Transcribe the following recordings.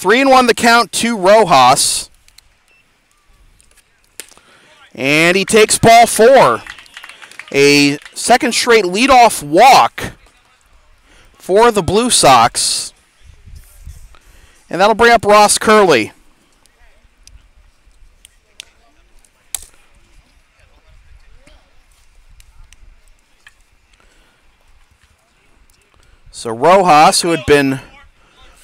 3-1 the count to Rojas. And he takes ball 4. A second straight leadoff walk for the Blue Sox. And that'll bring up Ross Curley. So Rojas, who had been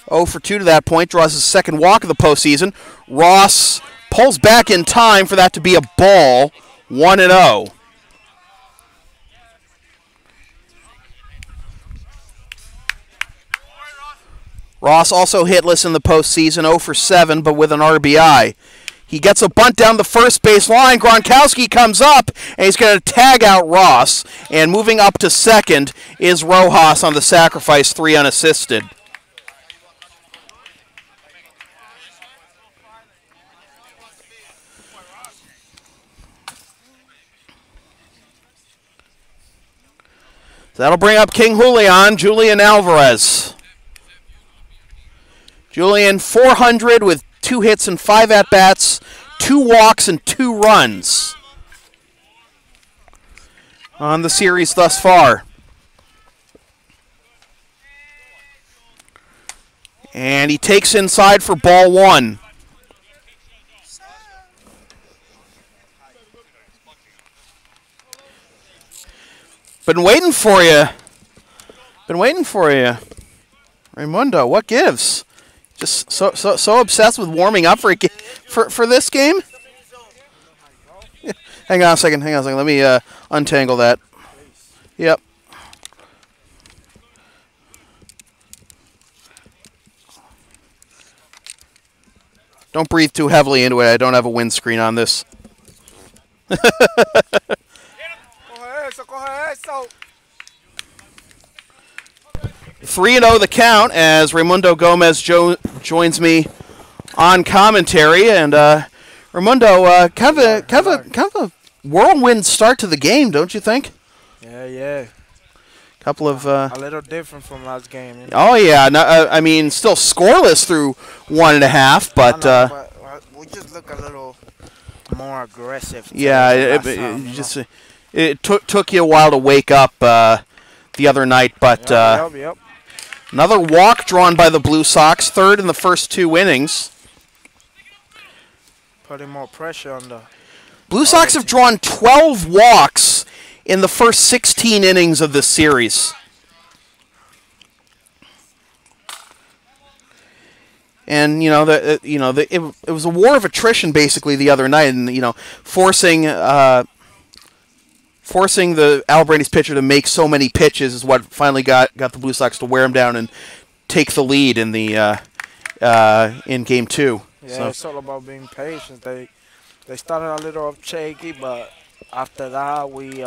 0 for 2 to that point, draws his second walk of the postseason. Ross pulls back in time for that to be a ball, 1-0. Ross also hitless in the postseason, 0 for 7, but with an RBI. He gets a bunt down the first base line. Gronkowski comes up, and he's going to tag out Ross. And moving up to second is Rojas on the sacrifice, 3 unassisted. So that'll bring up King Julian Alvarez. Julian, 400 with 2 hits and 5 at-bats, 2 walks and 2 runs on the series thus far. And he takes inside for ball 1. Been waiting for you. Raimundo, what gives? Just so obsessed with warming up for this game? Yeah. Hang on a second. Let me untangle that. Yep. Don't breathe too heavily into it. I don't have a windscreen on this. 3-0 the count as Raimundo Gomez joins me on commentary, and Raimundo, kind of a whirlwind start to the game, don't you think? Yeah. Couple of a little different from last game. You know? Oh yeah, no, I mean still scoreless through 1.5, but we just look a little more aggressive. Yeah, it took you a while to wake up the other night, but yep. Another walk drawn by the Blue Sox, 3rd in the first 2 innings. Putting more pressure on the Blue Sox have drawn 12 walks in the first 16 innings of this series. And it was a war of attrition basically the other night, and forcing the Alibrandis pitcher to make so many pitches is what finally got the Blue Sox to wear him down and take the lead in the in Game 2. Yeah, so. It's all about being patient. They started a little shaky, but after that we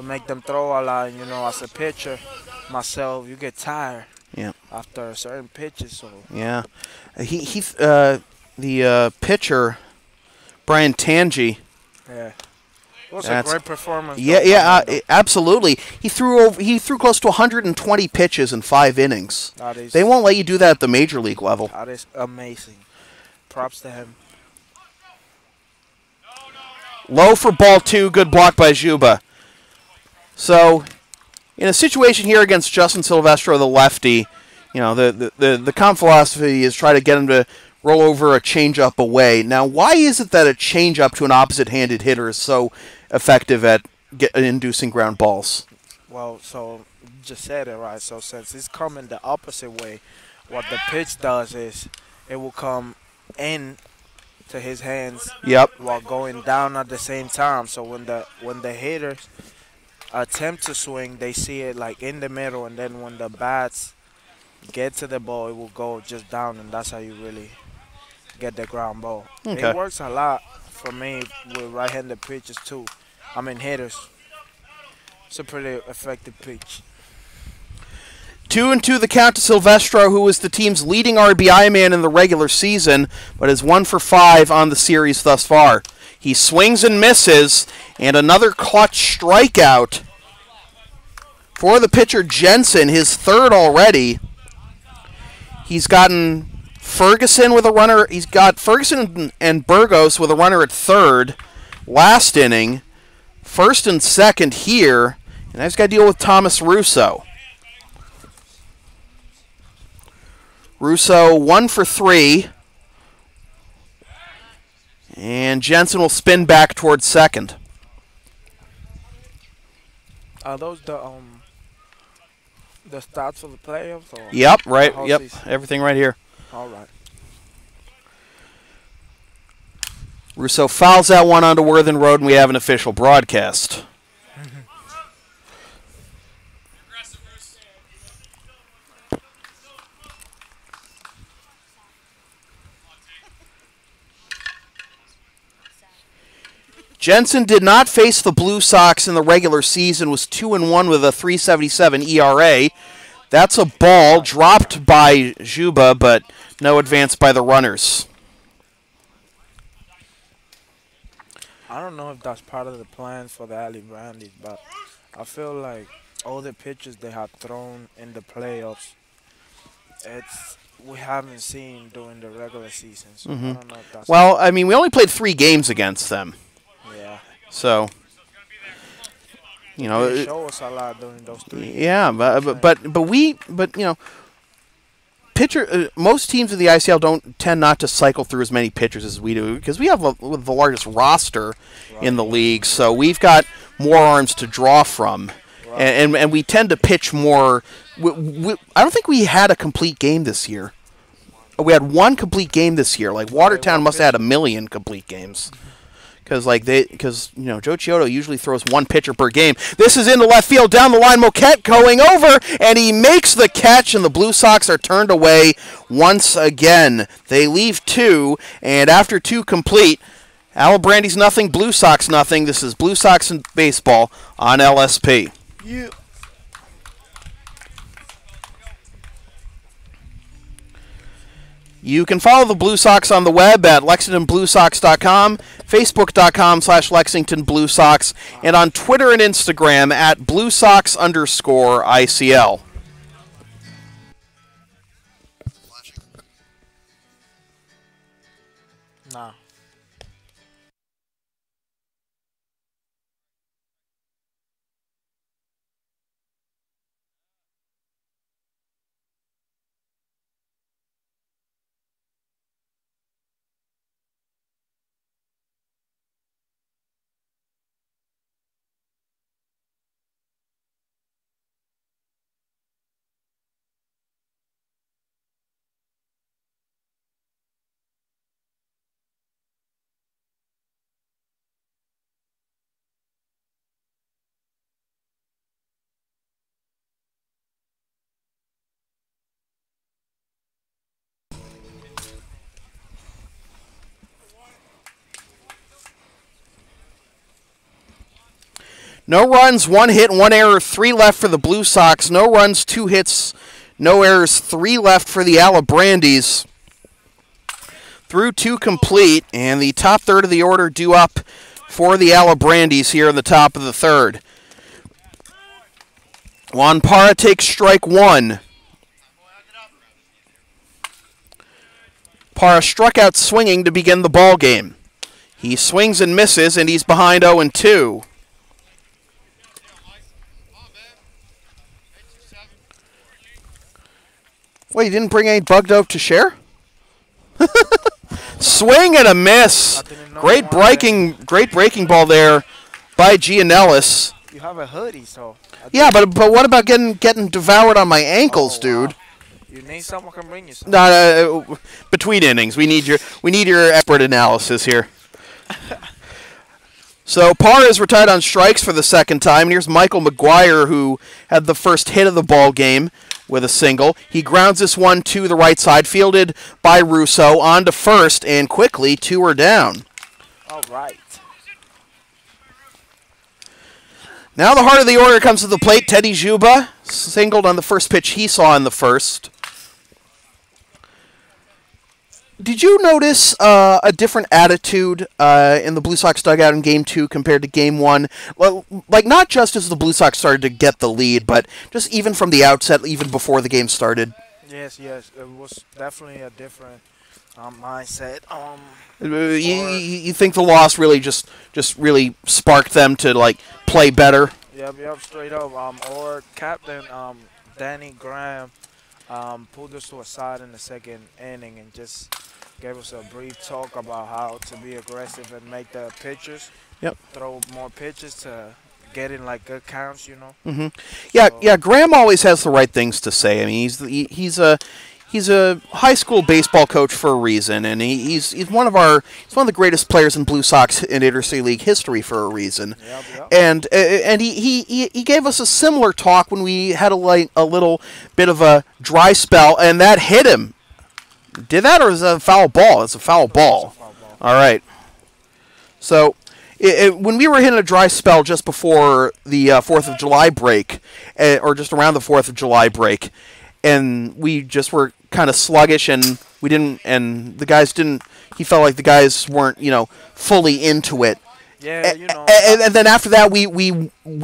make them throw a lot. And, as a pitcher, myself, you get tired. Yeah. After certain pitches. So. Yeah, the pitcher, Brian Tangi. Yeah. It was a great performance. Yeah, absolutely. He threw close to 120 pitches in 5 innings. They won't let you do that at the major league level. That is amazing. Props to him. Low for ball 2, good block by Juba. So, in a situation here against Justin Silvestro, the lefty, the common philosophy is try to get him to roll over a changeup away. Now, why is it that a changeup to an opposite-handed hitter is so effective at inducing ground balls? Well, so you just said it right. So since it's coming the opposite way, what the pitch does is it will come in to his hands. Yep. While going down at the same time. So when the hitters attempt to swing, they see it like in the middle, and then when the bats get to the ball, it will go just down, and that's how you really get the ground ball. Okay. It works a lot for me with right-handed pitches too. I mean hitters. It's a pretty effective pitch. 2-2 the count to Silvestro, who was the team's leading RBI man in the regular season, but is 1 for 5 on the series thus far. He swings and misses, and another clutch strikeout for the pitcher Jensen, his 3rd already. He's gotten Ferguson with a runner. He's got Ferguson and Burgos with a runner at third. Last inning. First and second here. And now he's got to deal with Thomas Russo. Russo 1 for 3. And Jensen will spin back towards second. Are those the stats for the playoffs? Or Yep, right. Yep, season? everything right here. All right. Russo fouls that one onto Worthen Road, and we have an official broadcast. Jensen did not face the Blue Sox in the regular season, was 2-1 with a 3.77 ERA. That's a ball dropped by Juba, but no advance by the runners. I don't know if that's part of the plans for the Alibrandis, but I feel like all the pitches they have thrown in the playoffs, we haven't seen during the regular season. So I don't know if that's Well, I mean, we only played 3 games against them. Yeah. So, you know, They show us a lot during those 3 yeah, but you know, most teams of the ICL tend not to cycle through as many pitchers as we do because we have the largest roster in the league, so we've got more arms to draw from, and we tend to pitch more. I don't think we had a complete game this year. We had 1 complete game this year. Like Watertown must have had 1 million complete games. Because you know, Joe Chiodo usually throws 1 pitcher per game. This is into left field, down the line. Moquette going over, and he makes the catch, and the Blue Sox are turned away once again. They leave 2, and after 2 complete, Alibrandis nothing, Blue Sox nothing. This is Blue Sox in baseball on LSP. Yeah. You can follow the Blue Sox on the web at LexingtonBlueSox.com, Facebook.com/Lexington Blue Sox, and on Twitter and Instagram at BlueSox_ICL. Nah. No runs, 1 hit, 1 error, 3 left for the Blue Sox. No runs, 2 hits, no errors, 3 left for the Alibrandis. Through 2 complete, and the top third of the order due up for the Alibrandis here in the top of the third. Juan Parra takes strike 1. Parra struck out swinging to begin the ball game. He swings and misses, and he's behind 0-2. Wait, you didn't bring any bugged oak to share? Swing and a miss. Great breaking ball there by Gianellis. You have a hoodie, so. Yeah, but what about getting devoured on my ankles, dude? You need someone can bring you some. No, between innings, we need your expert analysis here. So Parra is retired on strikes for the second time. And here's Michael McGuire, who had the first hit of the ball game with a single. He grounds this one to the right side, fielded by Russo, on to first, and quickly 2 are down. All right. Now the heart of the order comes to the plate. Teddy Juba singled on the first pitch he saw in the first. Did you notice a different attitude in the Blue Sox dugout in Game 2 compared to Game 1? Well, like, not just as the Blue Sox started to get the lead, but just even from the outset, even before the game started. Yes, yes, it was definitely a different mindset. You think the loss really just really sparked them to like play better? Yep, yep, straight up. Our captain, Danny Graham, pulled us to a side in the second inning and just gave us a brief talk about how to be aggressive and make the pitches, Yep. throw more pitches to get in like good counts, you know. Yeah, So yeah. Graham always has the right things to say. I mean, he's a high school baseball coach for a reason, and he's one of the greatest players in Blue Sox in Interstate League history for a reason. yep, yep. And he gave us a similar talk when we had a little bit of a dry spell, and that hit him. Did that, or is that a foul ball? It's a foul ball. Foul ball. All right. So, when we were hitting a dry spell just before the 4th of July break, or just around the 4th of July break, and we just were kind of sluggish, and we didn't, and the guys didn't. He felt like the guys weren't, fully into it. Yeah, you know. And then after that, we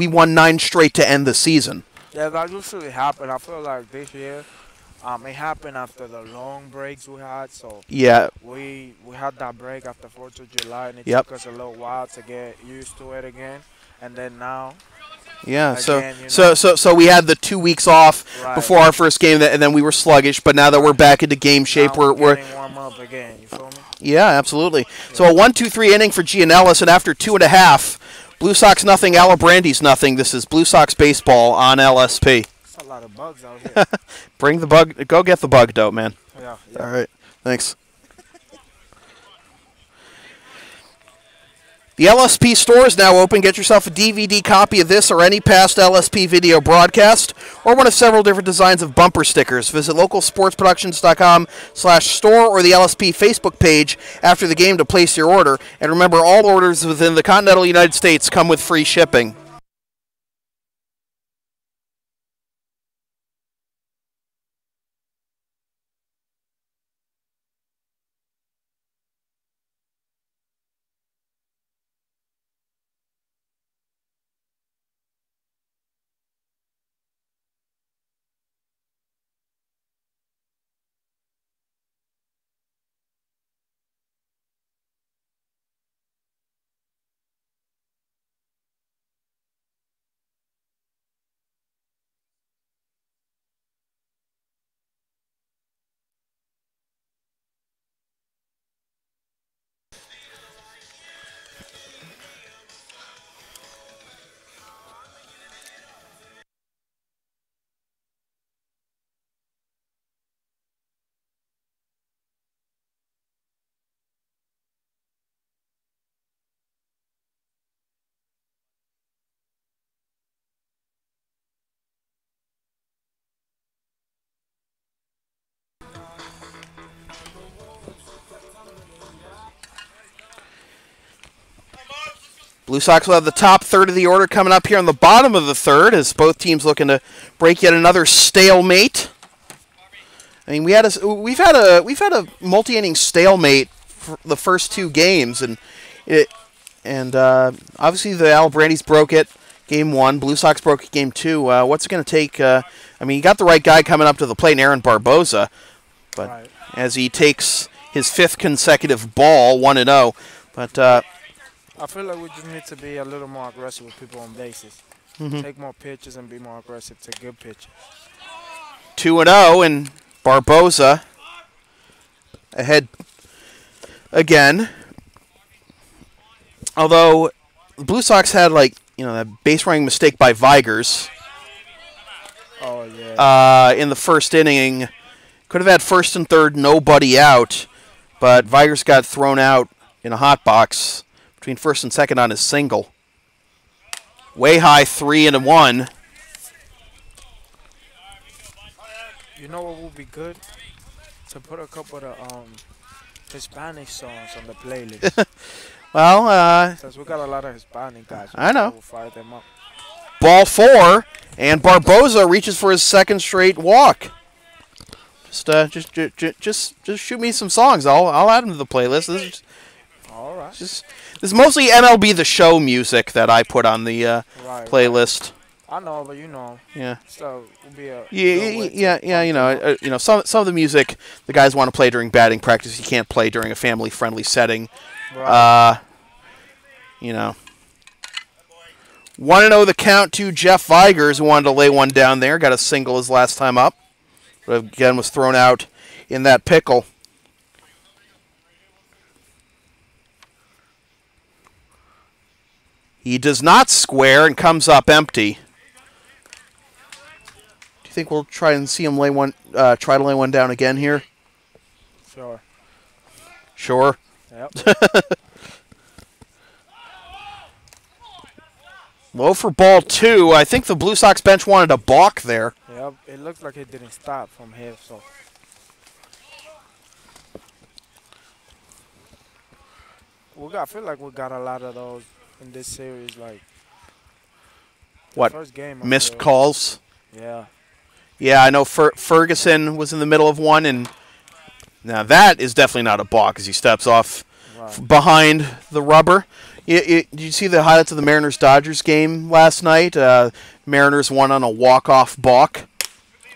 won 9 straight to end the season. Yeah, that usually happen. I feel like this year, it happened after the long breaks we had. So Yeah. we had that break after 4th of July, and it Yep. took us a little while to get used to it again. And then now, Yeah, again, so we had the 2 weeks off right. before our first game, and then we were sluggish. But now that we're back into game shape, now we're getting warm up again. You feel me? yeah, absolutely. So a 1-2-3 inning for Gianellis, and after 2.5, Blue Sox nothing, Alibrandis nothing. This is Blue Sox baseball on LSP. It's a lot of bugs out here. Bring the bug. Go get the bug dope, man. Yeah. All right, thanks. The LSP store is now open. Get yourself a DVD copy of this or any past LSP video broadcast, or one of several different designs of bumper stickers. Visit localsportsproductions.com/store or the LSP Facebook page after the game to place your order. And remember, all orders within the continental United States come with free shipping. Blue Sox will have the top third of the order coming up here on the bottom of the third, as both teams looking to break yet another stalemate. I mean, we've had a multi-inning stalemate for the first 2 games, and obviously the Alibrandis broke it game 1. Blue Sox broke it game 2. What's it going to take? I mean, you got the right guy coming up to the plate, in Aaron Barboza, but Right. as he takes his 5th consecutive ball, 1-0, but. I feel like we just need to be a little more aggressive with people on bases. Take more pitches and be more aggressive to good pitches. 2-0, and Barboza ahead again. Although the Blue Sox had that base running mistake by Vigers Oh yeah. in the first inning. Could have had first and third, nobody out, but Vigers got thrown out in a hot box between first and second on his single. Way high, 3-1. You know what would be good? To put a couple of Hispanic songs on the playlist. Well, Since we got a lot of Hispanic guys. I know. We'll fire them up. ball 4, and Barboza reaches for his 2nd straight walk. Just shoot me some songs. I'll add them to the playlist. All right. This is mostly MLB The Show music that I put on the Right. playlist. I know, but you know. Yeah. So it would be a Yeah. Some of the music the guys want to play during batting practice, you can't play during a family-friendly setting. Right. 1-0 the count to Jeff Vigers, who wanted to lay one down there. Got a single his last time up, but again was thrown out in that pickle. He does not square and comes up empty. Do you think we'll try and see him lay one? Try to lay one down again here. Sure. Sure. Yep. Low for ball 2. I think the Blue Sox bench wanted a balk there. Yep. It looked like it didn't stop from here, so. I feel like we got a lot of those in this series, like. What? First game. Missed calls? Yeah. Yeah, I know Ferguson was in the middle of one, and now that is definitely not a balk as he steps off behind the rubber. Did you see the highlights of the Mariners-Dodgers game last night? Mariners won on a walk-off balk.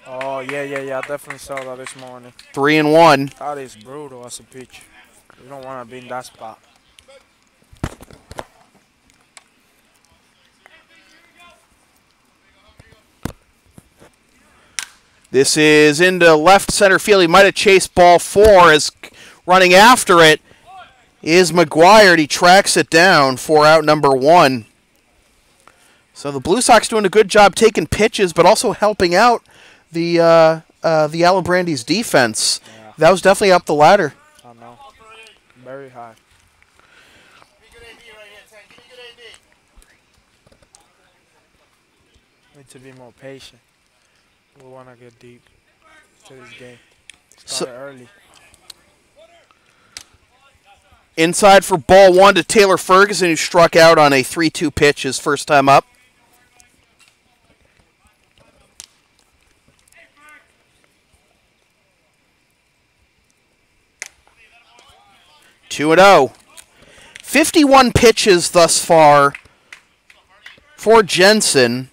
Oh, yeah. I definitely saw that this morning. 3-1. That is brutal as a pitch. You don't want to be in that spot. This is into left center field. He might have chased ball 4 as running after it is McGuire. He tracks it down for out number 1. So the Blue Sox doing a good job taking pitches, but also helping out the Alibrandis defense. Yeah. That was definitely up the ladder. I know. Very high. Need to be more patient. We want to get deep to this game. Start early. Inside for ball 1 to Taylor Ferguson, who struck out on a 3-2 pitch his first time up. Two and 0. 51 pitches thus far for Jensen.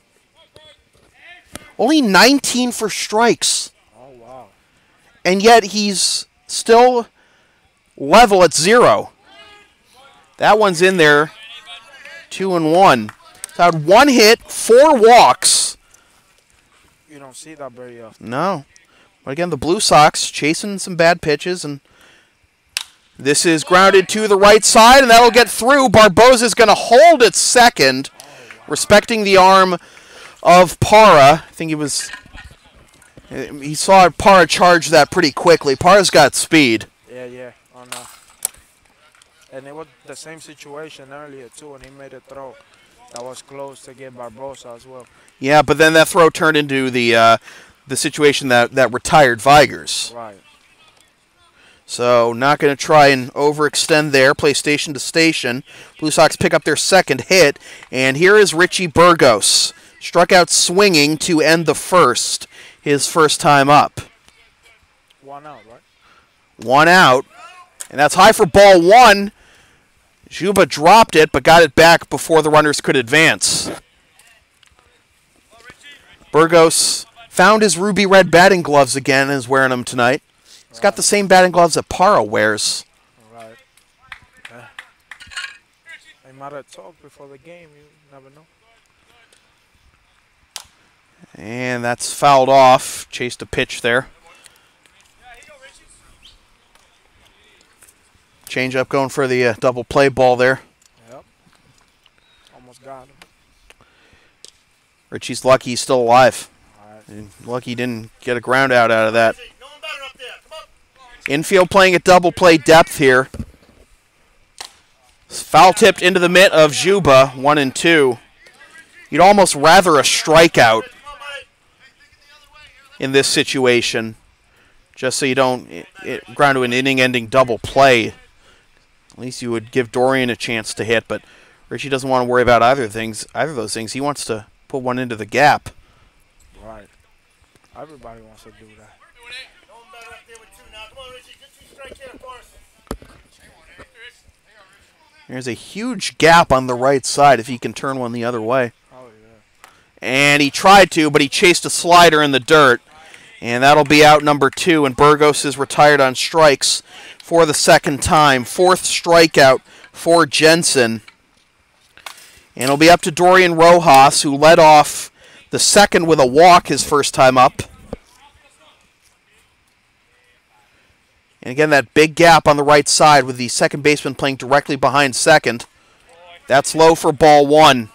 Only 19 for strikes. Oh, wow. And yet he's still level at 0. That one's in there. 2-1. So had 1 hit, 4 walks. You don't see that very often. No. But again, the Blue Sox chasing some bad pitches, and this is grounded to the right side, and that'll get through. Barbosa's going to hold at second, respecting the arm of Parra. I think he saw Parra charge that pretty quickly. Parra's got speed. Yeah. Oh, no. And it was the same situation earlier, too, when he made a throw that was close to get Barbosa as well. Yeah, but then that throw turned into the situation that retired Vigers. Right. So not going to try and overextend there, play station to station. Blue Sox pick up their second hit, and here is Richie Burgos. Struck out swinging to end the first, his first time up. 1 out, right? 1 out, and that's high for ball 1. Juba dropped it, but got it back before the runners could advance. Burgos found his ruby red batting gloves again and is wearing them tonight. He's got the same batting gloves that Parra wears. Right. They might have talked before the game. You never know. And that's fouled off. Chased a pitch there. Change up going for the double play ball there. Yep. Almost got him. Richie's lucky he's still alive. Right. Lucky he didn't get a ground out of that. Infield playing at double play depth here. Foul tipped into the mitt of Juba, 1-2. You'd almost rather a strikeout in this situation, just so you don't ground to an inning-ending double play. At least you would give Dorian a chance to hit, but Richie doesn't want to worry about either of those things. He wants to put one into the gap. Right. Everybody wants to do that. There's a huge gap on the right side if he can turn one the other way. Oh, yeah. And he tried to, but he chased a slider in the dirt. And that'll be out number 2, and Burgos is retired on strikes for the second time. 4th strikeout for Jensen. And it'll be up to Dorian Rojas, who led off the second with a walk his first time up. And again, that big gap on the right side with the second baseman playing directly behind second. That's low for ball 1.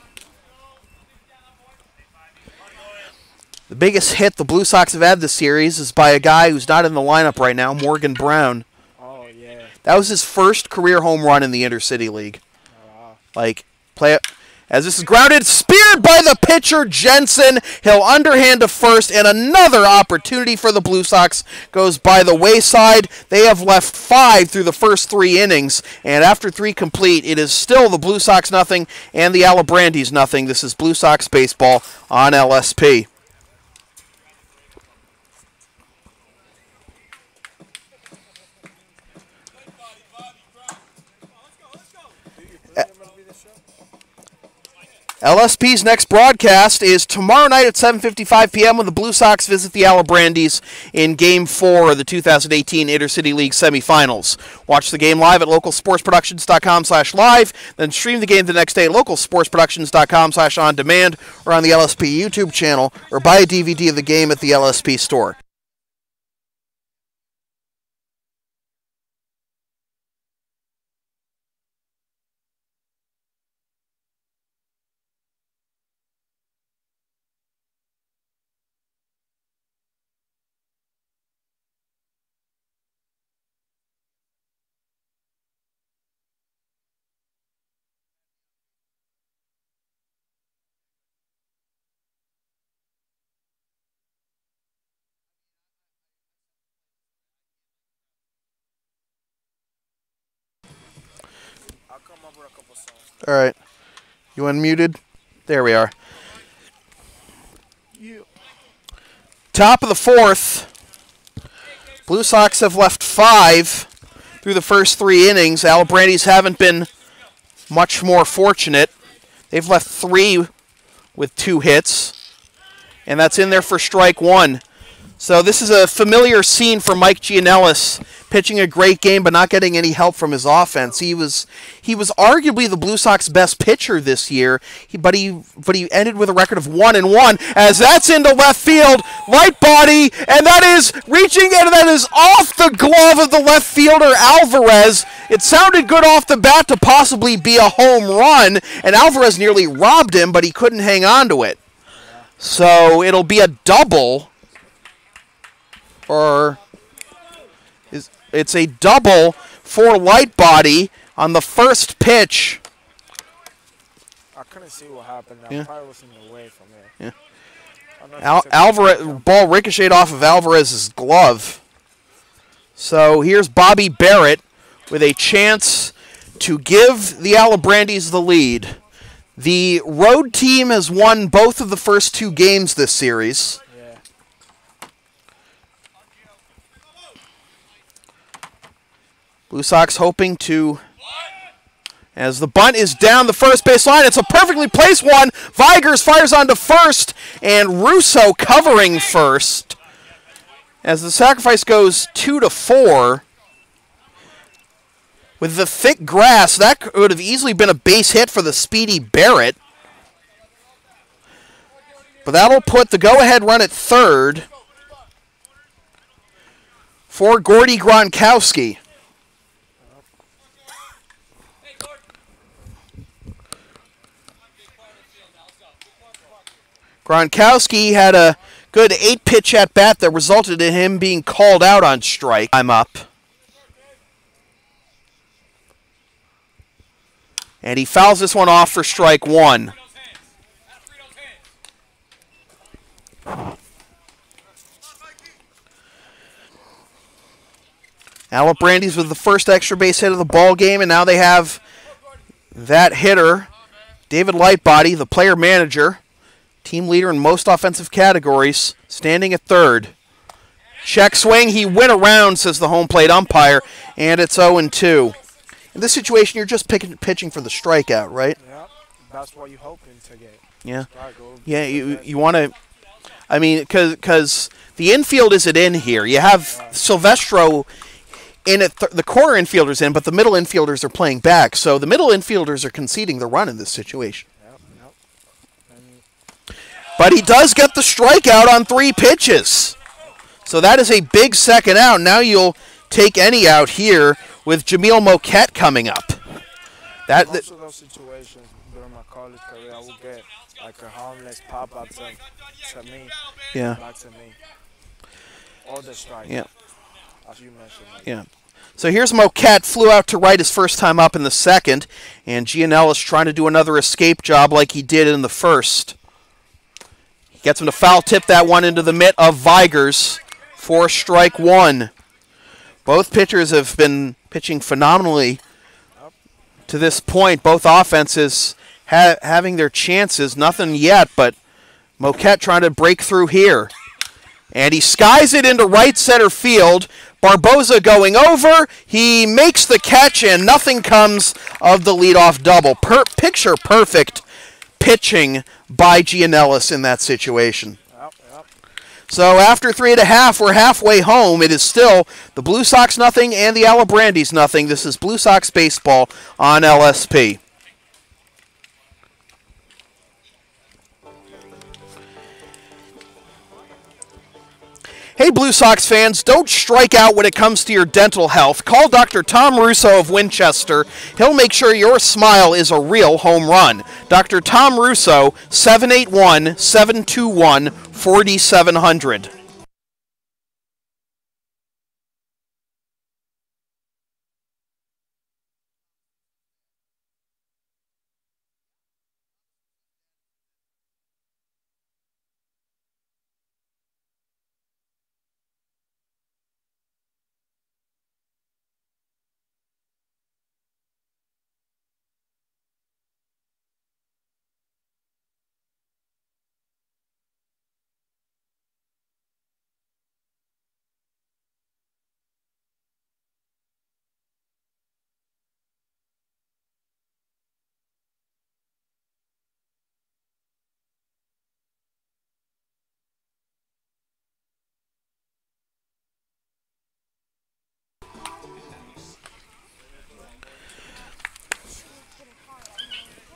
The biggest hit the Blue Sox have had this series is by a guy who's not in the lineup right now, Morgan Brown. Oh, yeah. That was his first career home run in the Intercity League. Oh, wow. Play it. As this is grounded, speared by the pitcher, Jensen. He'll underhand to first, and another opportunity for the Blue Sox goes by the wayside. They have left 5 through the first 3 innings, and after 3 complete, it is still the Blue Sox nothing and the Alibrandis nothing. This is Blue Sox baseball on LSP. LSP's next broadcast is tomorrow night at 7:55 p.m. when the Blue Sox visit the Alibrandis in Game 4 of the 2018 Intercity League Semifinals. Watch the game live at localsportsproductions.com/live, then stream the game the next day at localsportsproductions.com/on-demand or on the LSP YouTube channel, or buy a DVD of the game at the LSP store. All right. You unmuted? There we are. Top of the 4th. Blue Sox have left 5 through the first 3 innings. Alibrandis haven't been much more fortunate. They've left 3 with 2 hits, and that's in there for strike 1. So this is a familiar scene for Mike Gianellis, pitching a great game but not getting any help from his offense. He was arguably the Blue Sox best pitcher this year, but he ended with a record of 1-1, as that's into left field, light body, and that is reaching, and that is off the glove of the left fielder Alvarez. It sounded good off the bat to possibly be a home run, and Alvarez nearly robbed him, but he couldn't hang on to it. So it'll be a double. It's a double for light body on the first pitch. I couldn't see what happened. Yeah. Probably was in the way from there. Yeah. Alvarez ball ricocheted off of Alvarez's glove. So here's Bobby Barrett with a chance to give the Alibrandis the lead. The road team has won both of the first 2 games this series. Blue Sox hoping to, as the bunt is down the first base line. It's a perfectly placed one. Vigers fires onto first, and Russo covering first. As the sacrifice goes 2-4. With the thick grass, that could have easily been a base hit for the speedy Barrett. But that'll put the go-ahead run at third for Gordy Gronkowski. Gronkowski had a good 8-pitch at-bat that resulted in him being called out on strike. I'm up. And he fouls this one off for strike 1. Alibrandis with the first extra base hit of the ball game, and now they have that hitter, David Lightbody, the player manager, team leader in most offensive categories, standing at third. Check swing, he went around, says the home plate umpire, and it's 0-2. In this situation, you're just pitching for the strikeout, right? Yeah, That's what you're hoping to get. Yeah. Strike. Yeah, you want to. I mean, because the infield isn't in here. You have Silvestro in it. The corner infielders in, but the middle infielders are playing back. So the middle infielders are conceding the run in this situation. But he does get the strikeout on 3 pitches. So that is a big second out. Now you'll take any out here with Jamil Moquette coming up. Most of those situations during my college career, I would get like a harmless pop-up to me. Yeah. Back to me. Or the strike. Yeah. As you mentioned. Yeah. So here's Moquette, flew out to right his first time up in the second, and Gianellis trying to do another escape job like he did in the first. He gets him to foul tip that one into the mitt of Vigers for strike 1. Both pitchers have been pitching phenomenally to this point. Both offenses having their chances. Nothing yet, but Moquette trying to break through here. And he skies it into right center field. Barboza going over. He makes the catch, and nothing comes of the leadoff double. Picture perfect pitching by Gianellis in that situation. So after 3.5, we're halfway home. It is still the Blue Sox nothing and the Alibrandis nothing. This is Blue Sox baseball on LSP. Hey, Blue Sox fans, don't strike out when it comes to your dental health. Call Dr. Tom Russo of Winchester. He'll make sure your smile is a real home run. Dr. Tom Russo, 781-721-4700.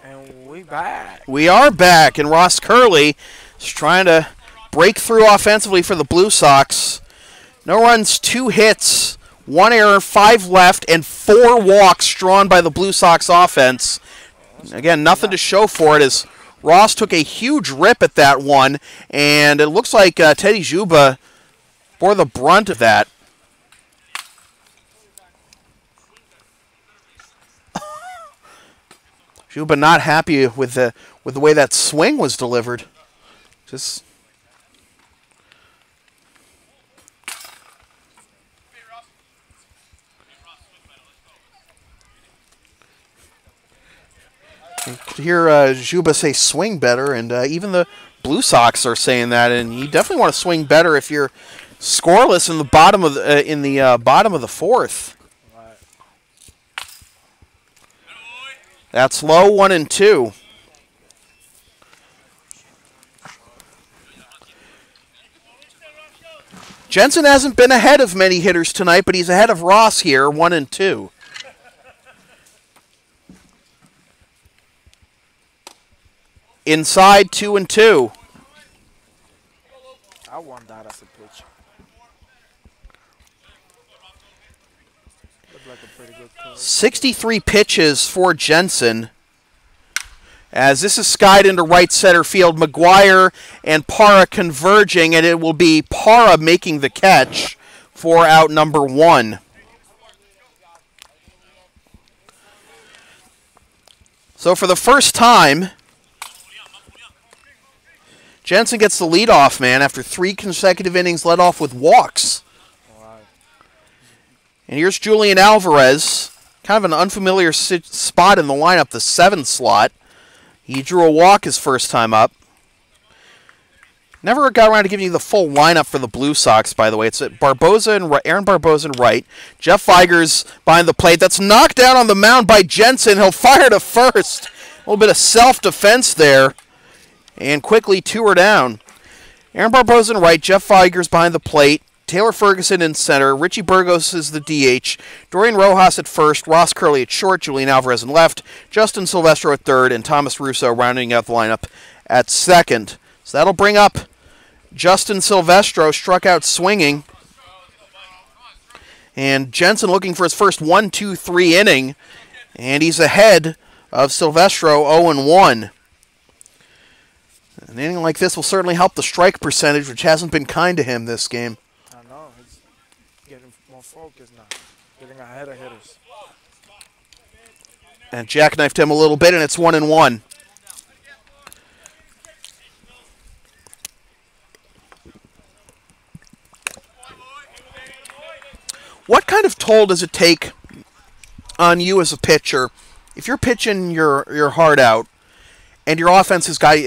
And we back. We are back, and Ross Curley is trying to break through offensively for the Blue Sox. No runs, 2 hits, 1 error, 5 left, and 4 walks drawn by the Blue Sox offense. Again, nothing to show for it as Ross took a huge rip at that one, and it looks like Teddy Juba bore the brunt of that. Juba not happy with the way that swing was delivered. Just you could hear Juba say swing better, and even the Blue Sox are saying that. And you definitely want to swing better if you're scoreless in the bottom of the bottom of the 4th. That's low, 1-2. Jensen hasn't been ahead of many hitters tonight, but he's ahead of Ross here, 1-2. Inside, 2-2. I want that as a pitch. Looked like a pretty good call. 63 pitches for Jensen. As this is skied into right center field, McGuire and Parra converging, and it will be Parra making the catch for out number 1. So for the first time, Jensen gets the leadoff man after 3 consecutive innings led off with walks. And here's Julian Alvarez, kind of an unfamiliar spot in the lineup, the 7 slot. He drew a walk his first time up. Never got around to giving you the full lineup for the Blue Sox, by the way. It's Barboza and Aaron Barboza in right. Jeff Vigers behind the plate. That's knocked down on the mound by Jensen. He'll fire to first. little bit of self-defense there. And quickly 2 are down. Aaron Barboza in right, Jeff Vigers behind the plate, Taylor Ferguson in center, Richie Burgos is the DH, Dorian Rojas at first, Ross Curley at short, Julian Alvarez in left, Justin Silvestro at third, and Thomas Russo rounding out the lineup at second. So that'll bring up Justin Silvestro, struck out swinging. And Jensen looking for his first 1-2-3 inning, and he's ahead of Silvestro 0-1. An inning like this will certainly help the strike percentage, which hasn't been kind to him this game. I know. He's getting more focused now. Getting ahead of hitters. And jackknifed him a little bit, and it's 1-1. What kind of toll does it take on you as a pitcher if you're pitching your heart out and your offense has got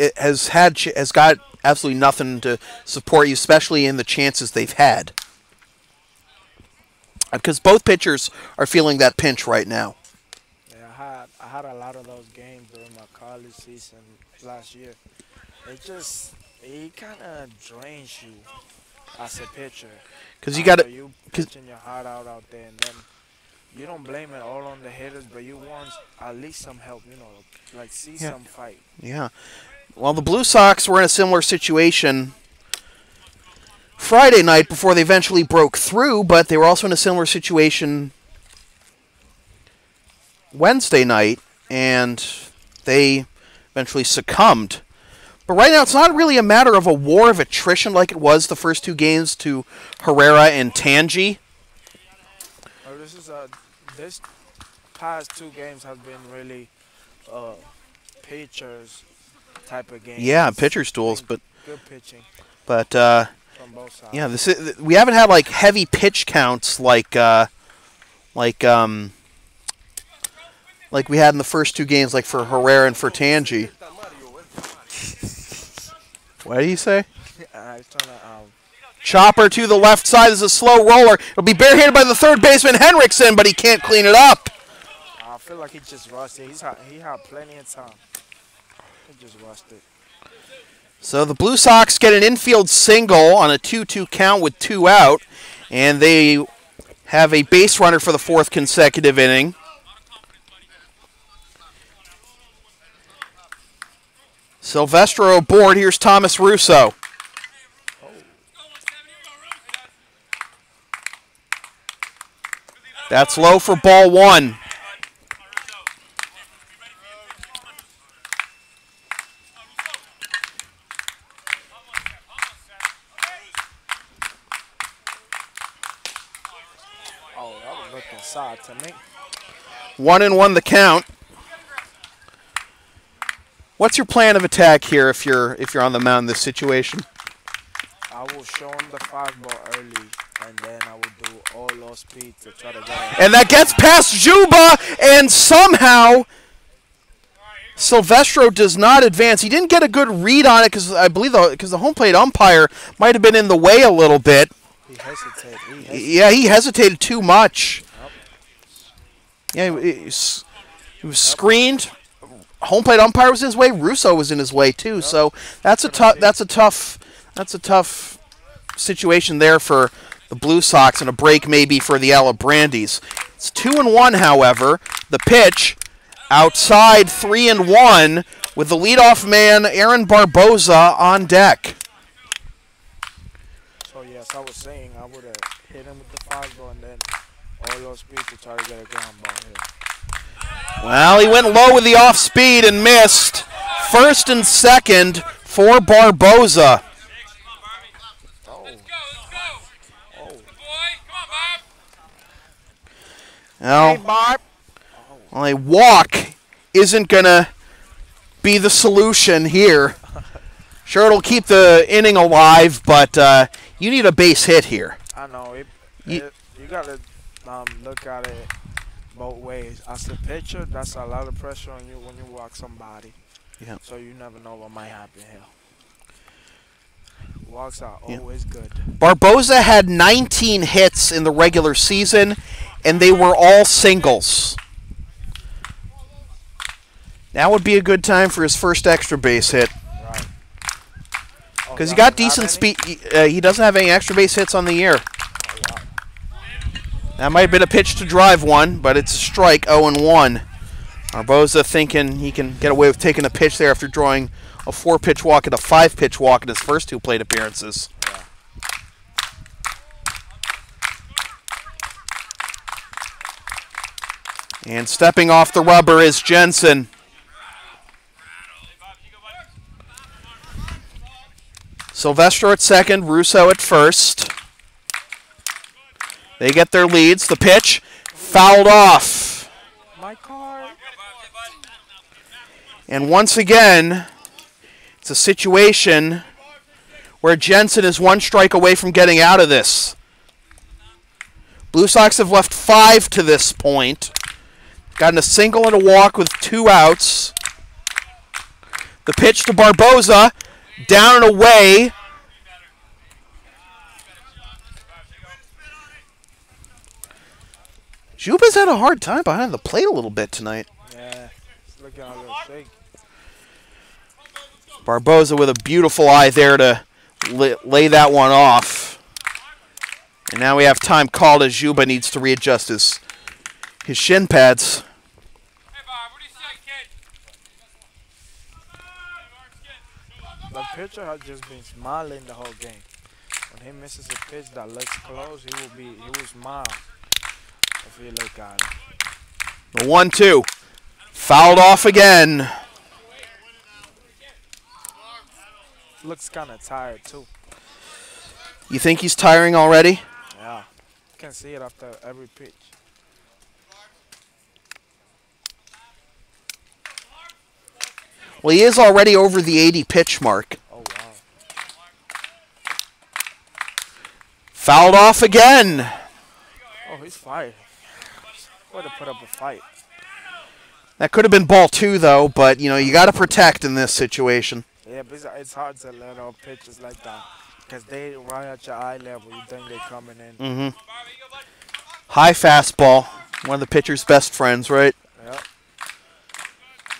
absolutely nothing to support you, especially in the chances they've had? Because both pitchers are feeling that pinch right now. Yeah, I had a lot of those games during my college season last year. It kind of drains you as a pitcher. Because you got to, you pitching your heart out there, and then you don't blame it all on the hitters, but you want at least some help, like see some fight. Yeah. Well, the Blue Sox were in a similar situation Friday night before they eventually broke through, but they were also in a similar situation Wednesday night, and they eventually succumbed. But right now, it's not really a matter of a war of attrition like it was the first 2 games to Herrera and Tangi. This past 2 games have been really pitchers type of games. Yeah, pitchers duels, but good pitching. But from both sides. Yeah, we haven't had like heavy pitch counts like we had in the first 2 games, like for Herrera and for Tangi. What do you say? Chopper to the left side is a slow roller. It'll be barehanded by the third baseman Henriksen, but he can't clean it up. I feel like he just rushed it. He had plenty of time. He just rushed it. So the Blue Sox get an infield single on a 2-2 count with 2 out, and they have a base runner for the 4th consecutive inning. Silvestro aboard. Here's Thomas Russo. That's low for ball 1. Oh, that was looking side to me. 1-1 the count. What's your plan of attack here if you're on the mound in this situation? I will show him the 5-ball early, and then I will do all low speed to try to get. And that gets past Juba, and somehow Silvestro does not advance. He didn't get a good read on it because I believe the home plate umpire might have been in the way a little bit. He hesitated. Yeah, he hesitated too much. Yep. Yeah, he was screened. Home plate umpire was in his way. Russo was in his way too. Yep. So that's a tough situation there for the Blue Sox, and a break maybe for the Alibrandis. It's 2-1, however. The pitch outside, 3-1 with the leadoff man Aaron Barboza on deck. So yes, I was saying I would have hit him with the 5-ball and then all those speed to try to get a ground ball here. Well, he went low with the off speed and missed. First and second for Barboza. Well, a walk isn't going to be the solution here. Sure, it'll keep the inning alive, but you need a base hit here. I know. You got to look at it both ways. As a pitcher, that's a lot of pressure on you when you walk somebody. Yeah. So you never know what might happen here. Walks are always good. Barboza had 19 hits in the regular season, and they were all singles. Now would be a good time for his first extra base hit. Right. Because he got decent speed. He doesn't have any extra base hits on the year. Oh, wow. That might have been a pitch to drive one, but it's a strike, 0-1. Barboza thinking he can get away with taking a pitch there after drawing a 4-pitch walk and a 5-pitch walk in his first 2 plate appearances. Yeah. And stepping off the rubber is Jensen. Silvestro at second, Russo at first. They get their leads. The pitch fouled off. My car. And once again, it's a situation where Jensen is 1 strike away from getting out of this. Blue Sox have left 5 to this point. Gotten a single and a walk with 2 outs. The pitch to Barboza. Down and away. Juba's had a hard time behind the plate a little bit tonight. Yeah, it's looking a little shaky. Barboza with a beautiful eye there to lay that one off. And now we have time called as Juba needs to readjust his shin pads. The pitcher has just been smiling the whole game. When he misses a pitch that looks close, he will smile if you look at him. The 1-2. Fouled off again. Looks kind of tired too. You think he's tiring already? Yeah, you can see it after every pitch. Well, he is already over the 80 pitch mark. Oh, wow. Fouled off again. Oh, he's fired. Way to put up a fight. That could have been ball 2, though, but, you know, you got to protect in this situation. Yeah, but it's hard to let off pitches like that because they right at your eye level. You think they're coming in. High fastball. One of the pitcher's best friends, right? Yep.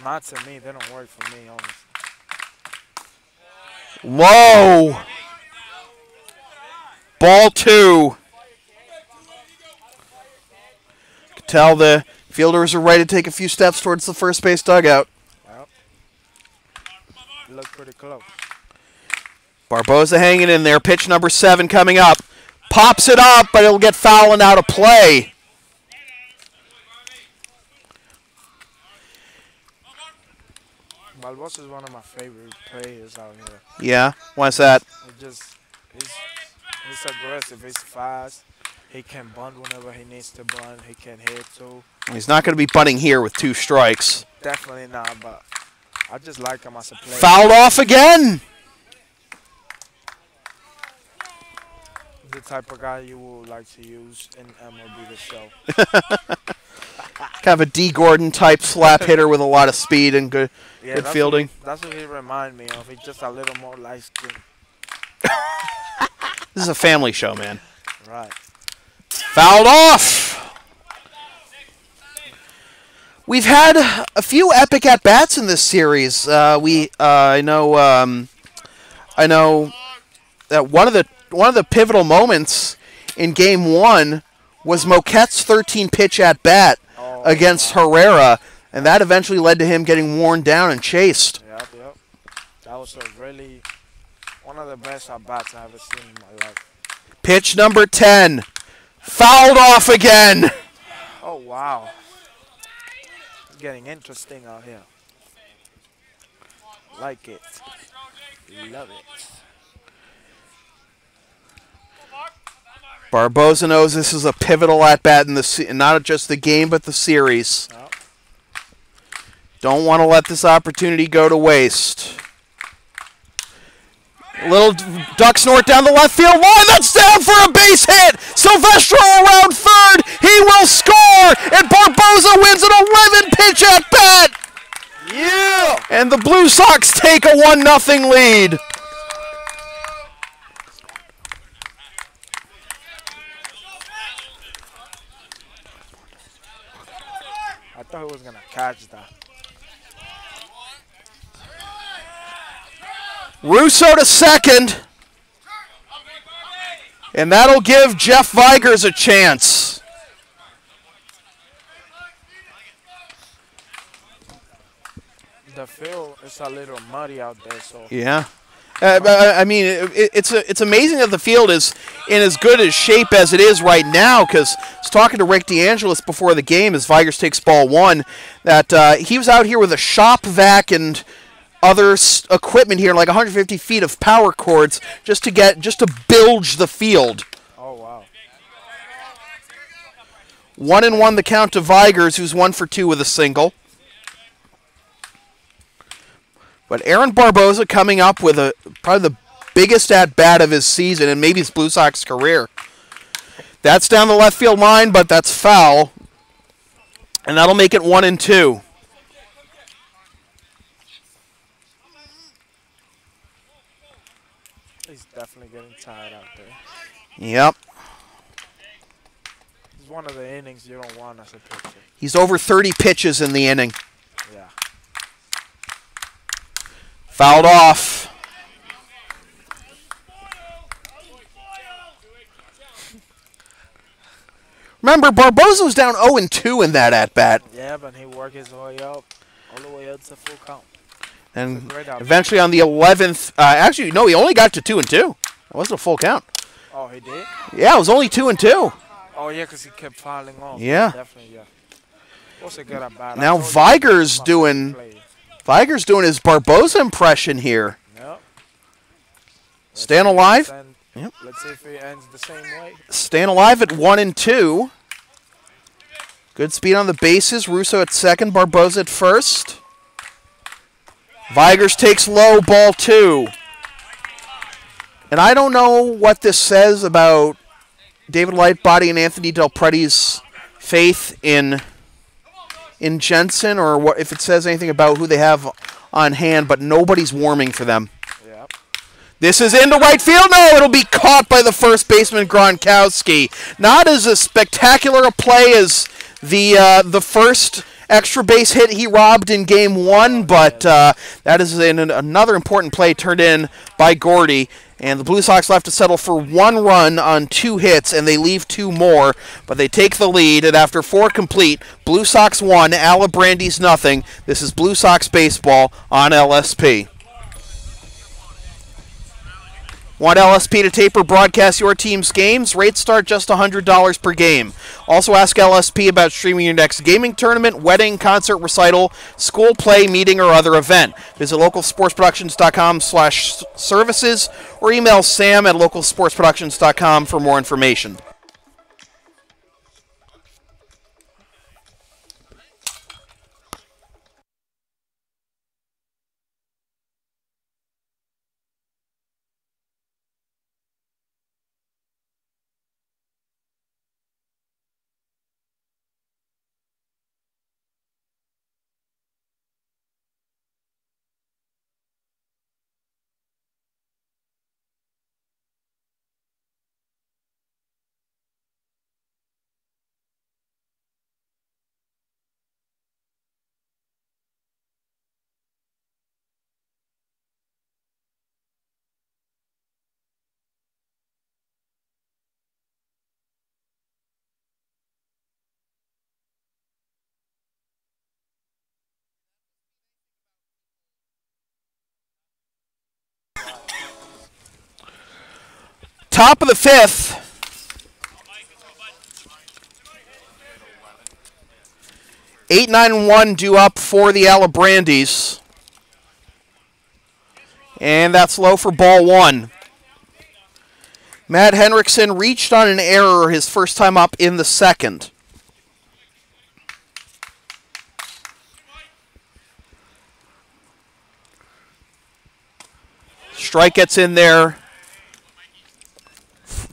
Not to me. They don't work for me, honestly. Whoa! Ball 2. Could tell the fielders are ready to take a few steps towards the first base dugout. Yep. Look pretty close. Barboza hanging in there. Pitch number 7 coming up. Pops it up, but it'll get foul and out of play. Barboza is one of my favorite players out here. Yeah? Why's that? He's aggressive. He's fast. He can bunt whenever he needs to bunt. He can hit too. He's not going to be bunting here with 2 strikes. Definitely not, but I just like him as a player. Fouled off again. The type of guy you would like to use in MLB The Show. Kind of a D. Gordon type slap hitter with a lot of speed and good fielding. That's what he reminds me of. He's just a little more light skinned. This is a family show, man. Right. Fouled off. We've had a few epic at bats in this series. I know that one of the pivotal moments in Game 1 was Moquette's 13-pitch at bat against Herrera, and that eventually led to him getting worn down and chased. Yep. That was one of the best at bats I've ever seen in my life. Pitch number 10, fouled off again. Oh wow, it's getting interesting out here. Like it, love it. Barboza knows this is a pivotal at-bat in not just the game, but the series. Yep. Don't want to let this opportunity go to waste. Little duck snort down the left field line. That's down for a base hit. Silvestro around third. He will score, and Barboza wins an 11-pitch at-bat. Yeah! And the Blue Sox take a 1-0 lead. I thought he was going to catch that. Russo to second. And that'll give Jeff Vigers a chance. The field is a little muddy out there, so. Yeah. I mean, it's amazing that the field is in as good a shape as it is right now, because I was talking to Rick DeAngelis before the game as Vigers takes ball one, that he was out here with a shop vac and other equipment here, like 150 feet of power cords, just to bilge the field. Oh, wow. 1-1 the count to Vigers, who's 1 for 2 with a single. But Aaron Barboza coming up with probably the biggest at-bat of his season and maybe his Blue Sox career. That's down the left field line, but that's foul. And that'll make it 1-2. He's definitely getting tired out there. Yep. It's one of the innings you don't want as a pitcher. He's over 30 pitches in the inning. Yeah. Fouled off. Remember, Barboza was down 0-2 in that at-bat. Yeah, but he worked his way up, all the way up to full count. And eventually on the 11th, actually, no, he only got to 2-2. It wasn't a full count. Oh, he did? Yeah, it was only 2-2. Oh, yeah, because he kept filing off. Yeah. Definitely, yeah. Was a good at-bat. Now Vigers doing his Barboza impression here. Yep. Staying alive. Yep. Let's see if he ends the same way. Staying alive at 1-2. Good speed on the bases. Russo at second, Barboza at first. Vigers takes low, ball 2. And I don't know what this says about David Lightbody and Anthony Del Preti's faith in Jensen, or what, if it says anything about who they have on hand, but nobody's warming for them. Yep. This is into right field. No, it'll be caught by the first baseman, Gronkowski. Not as a spectacular a play as the first extra base hit he robbed in Game 1, but that is another important play turned in by Gordy. And the Blue Sox left to settle for 1 run on 2 hits, and they leave 2 more, but they take the lead. And after 4 complete, Blue Sox 1, Alibrandis nothing. This is Blue Sox baseball on LSP. Want LSP to tape or broadcast your team's games? Rates start just $100 per game. Also ask LSP about streaming your next gaming tournament, wedding, concert, recital, school play, meeting, or other event. Visit localsportsproductions.com/services or email sam@localsportsproductions.com for more information. Top of the 5th. Eight, 9-1 due up for the Alibrandis. And that's low for ball 1. Matt Henriksen reached on an error his first time up in the 2nd. Strike gets in there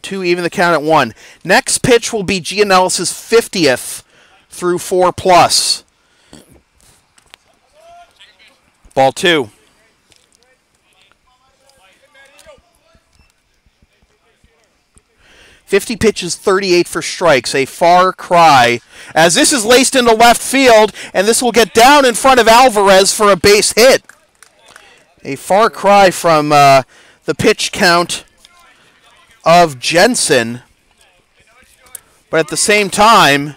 to even the count at 1. Next pitch will be Gianellis' 50th through 4+. Ball 2. "50 pitches, 38 for strikes. A far cry. As this is laced into left field, and this will get down in front of Alvarez for a base hit. A far cry from the pitch count of Jensen. But at the same time,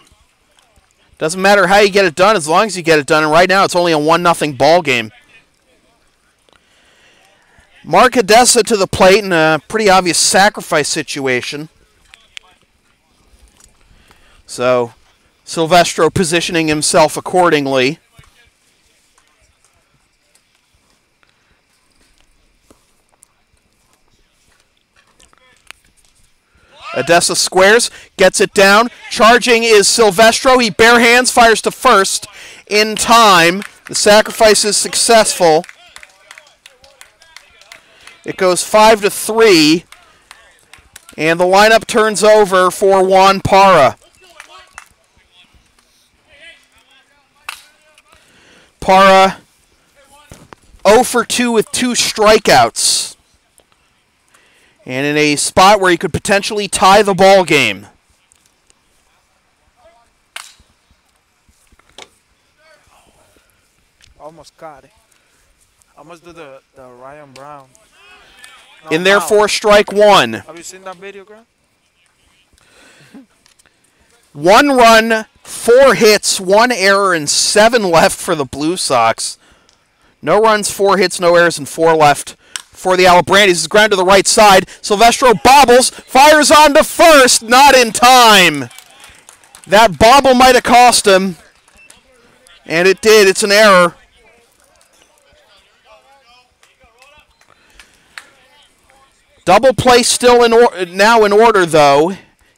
doesn't matter how you get it done as long as you get it done. And right now it's only a 1-0 ball game. Mark Odessa to the plate in a pretty obvious sacrifice situation. So Silvestro positioning himself accordingly. Odessa squares, gets it down. Charging is Silvestro. He bare hands, fires to first in time. The sacrifice is successful. It goes 5-3, and the lineup turns over for Juan Parra. Parra 0 for 2 with 2 strikeouts. And in a spot where he could potentially tie the ball game. Almost got it. Almost do the Ryan Brown. No, In there for strike 1. Have you seen that video, Grant? 1 run, 4 hits, 1 error, and 7 left for the Blue Sox. No runs, 4 hits, no errors, and 4 left for the Alibrandis. Is ground to the right side. Silvestro bobbles, fires on to first, not in time. That bobble might have cost him, and it did. It's an error. Double play still now in order, though,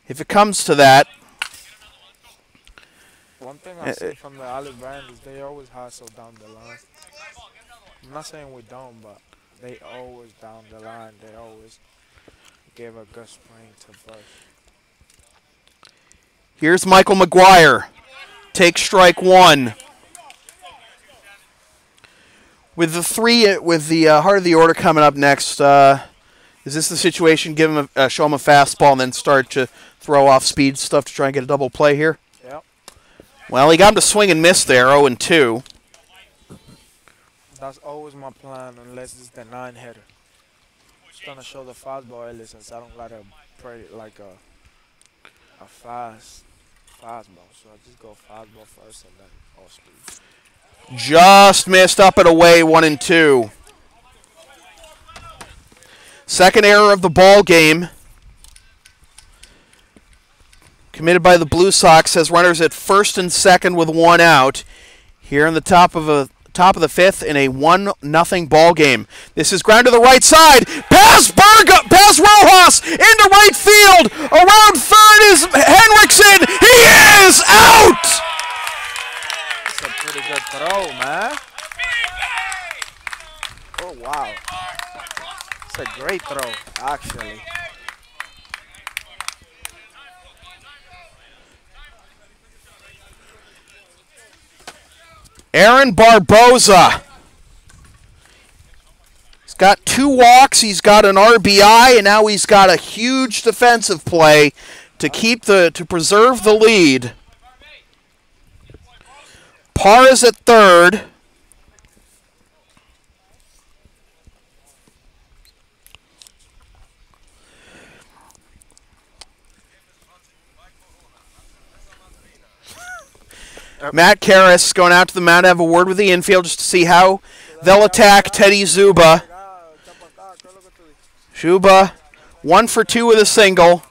if it comes to that. One thing I see from the Alibrandis, they always hustle down the line. I'm not saying we don't, but they always down the line. They always give a good spring to first. Here's Michael McGuire. Take strike 1. With the heart of the order coming up next, is this the situation? Give him show him a fastball and then start to throw off speed stuff to try and get a double play here? Yep. Well, he got him to swing and miss there, 0-2. That's always my plan, unless it's the 9-hitter. Just gonna show the fastball early since I don't got a pretty like a fast fastball, so I just go fastball first and then off speed. Just missed up and away, 1-2. Second error of the ball game. Committed by the Blue Sox, has runners at first and second with 1 out. Here in the top of the 5th in a 1-0 ball game. This is ground to the right side. Past Rojas into right field. Around third is Henriksen. He is out. That's a pretty good throw, man. Oh wow, it's a great throw, actually. Aaron Barboza. He's got 2 walks, he's got an RBI, and now he's got a huge defensive play to preserve the lead. Parra's at third. Matt Karras going out to the mound to have a word with the infield just to see how they'll attack Teddy Zuba. Zuba 1 for 2 with a single.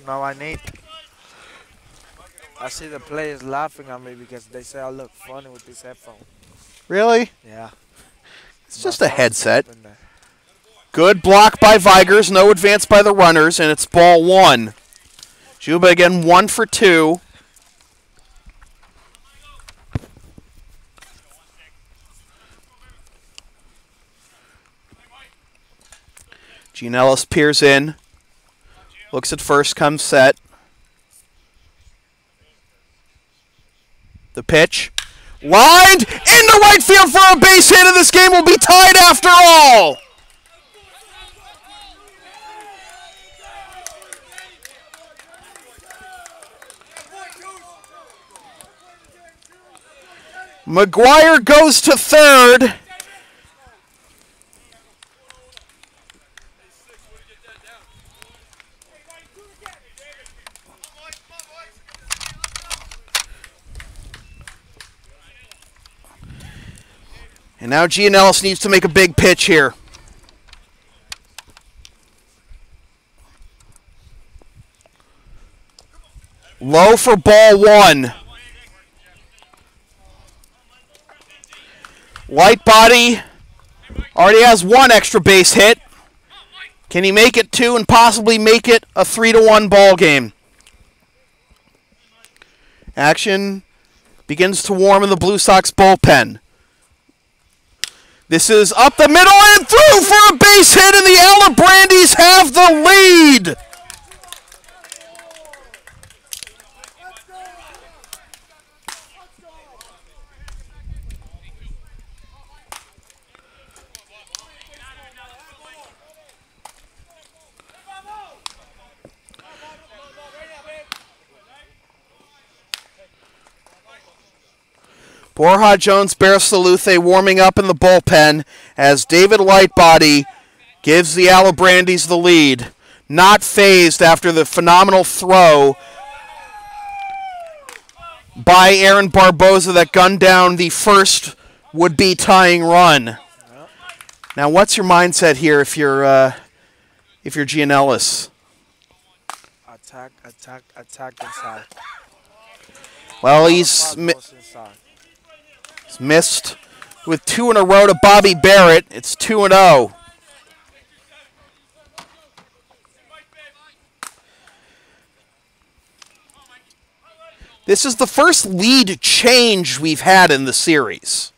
No, I see the players laughing at me because they say I look funny with this headphone. Really? Yeah. It's just a headset. Good block by Vigers, no advance by the runners, and it's ball 1. Juba again 1 for 2. Gene Ellis peers in. Looks at first, comes set. The pitch. Lined into right field for a base hit, and this game will be tied after all. McGuire goes to third. And now Gianellis needs to make a big pitch here. Low for ball one. Light body already has one extra base hit. Can he make it two and possibly make it a 3-1 ball game? Action begins to warm in the Blue Sox bullpen. This is up the middle and through for a base hit, and the Alibrandis have the lead. Borja Jones, Bear Salute warming up in the bullpen as David Lightbody gives the Alibrandis the lead. Not phased after the phenomenal throw by Aaron Barboza that gunned down the first would-be tying run. Now, what's your mindset here if you're Gianellis? Attack inside. Well, he's missed with 2 in a row to Bobby Barrett. It's 2-0. This is the first lead change we've had in the series.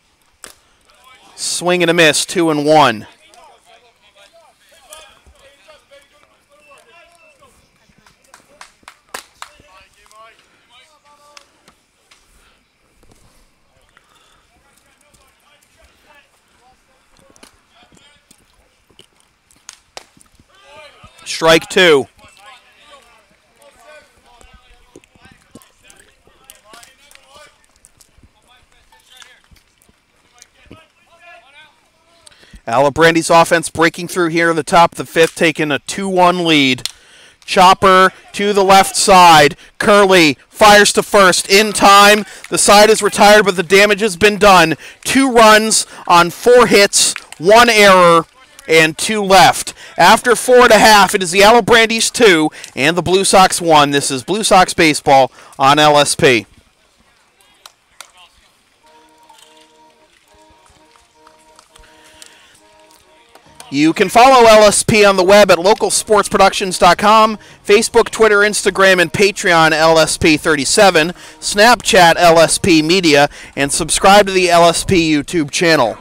Swing and a miss, 2-1. Strike 2. Alibrandis offense breaking through here in the top of the 5th, taking a 2-1 lead. Chopper to the left side. Curley fires to first in time. The side is retired, but the damage has been done. 2 runs on 4 hits, 1 error, and 2 left. After 4.5, it is the Alibrandis 2 and the Blue Sox 1. This is Blue Sox Baseball on LSP. You can follow LSP on the web at localsportsproductions.com, Facebook, Twitter, Instagram, and Patreon LSP37, Snapchat LSP Media, and subscribe to the LSP YouTube channel.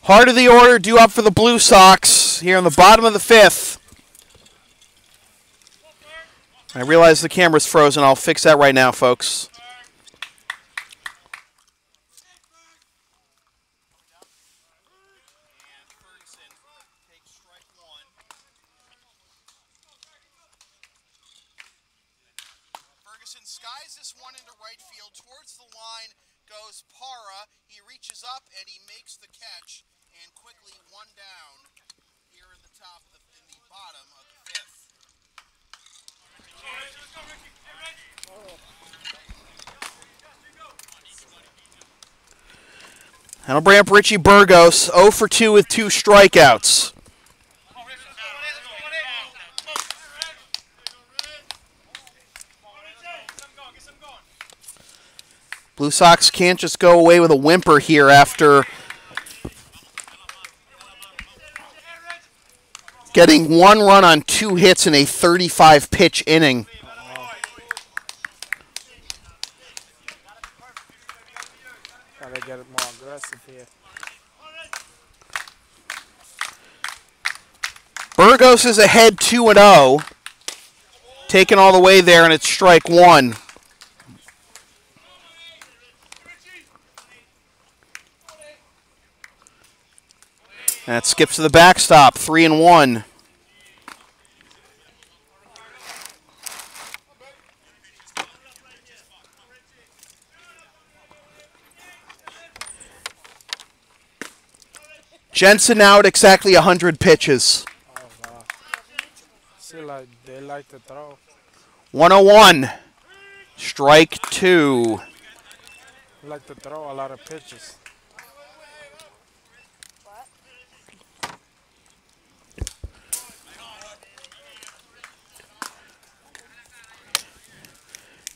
Heart of the order due up for the Blue Sox here in the bottom of the 5th. I realize the camera's frozen. I'll fix that right now, folks. Skies this one into right field. Towards the line goes Parra. He reaches up and he makes the catch. And quickly one down here in the bottom of the 5th. Alibrandis Richie Burgos 0 for 2 with 2 strikeouts. Blue Sox can't just go away with a whimper here after getting 1 run on 2 hits in a 35-pitch inning. Gotta get it more aggressive here. Burgos is ahead 2-0, taken all the way there, and it's strike 1. That skips to the backstop, 3-1. Jensen now at exactly 100 pitches. Oh, wow. See, like, they like to throw. 101. Strike 2. They like to throw a lot of pitches.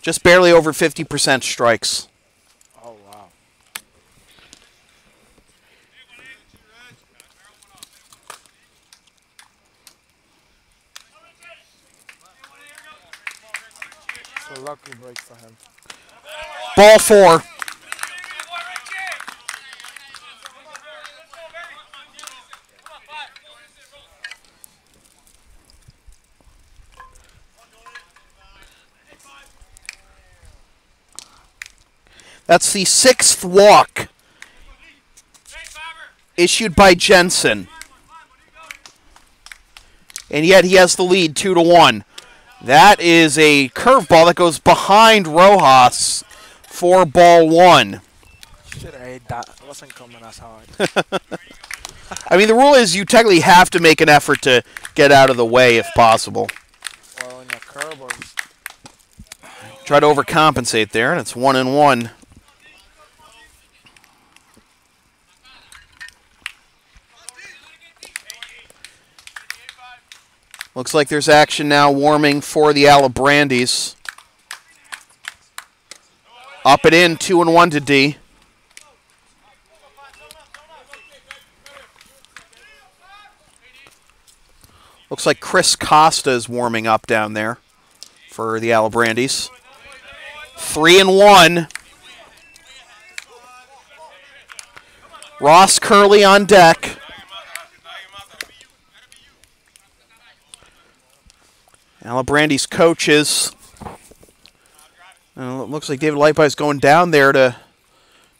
Just barely over 50% strikes. Oh, wow. It's a lucky break for him. Ball 4. That's the 6th walk issued by Jensen. And yet he has the lead 2-1. That is a curveball that goes behind Rojas for ball 1. Should have ate that. It wasn't coming as hard. I mean, the rule is you technically have to make an effort to get out of the way if possible. Well, in the curve or... Try to overcompensate there, and it's 1-1. Looks like there's action now warming for the Alibrandis. Up and in, 2-1 to D. Looks like Chris Costa is warming up down there for the Alibrandis. 3-1. Ross Curley on deck. Alibrandis coaches. It looks like David Lightby is going down there to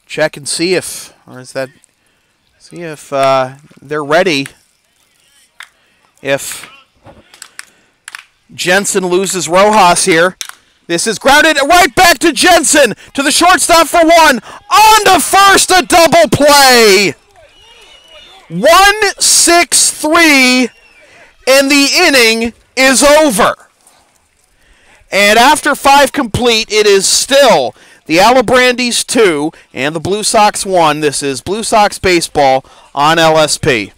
check and see if, they're ready. If Jensen loses Rojas here, this is grounded right back to Jensen, to the shortstop for 1. On to first, a double play. 1-6-3, and the inning is over. And after 5 complete, it is still the Alibrandis 2 and the Blue Sox 1. This is Blue Sox baseball on LSP.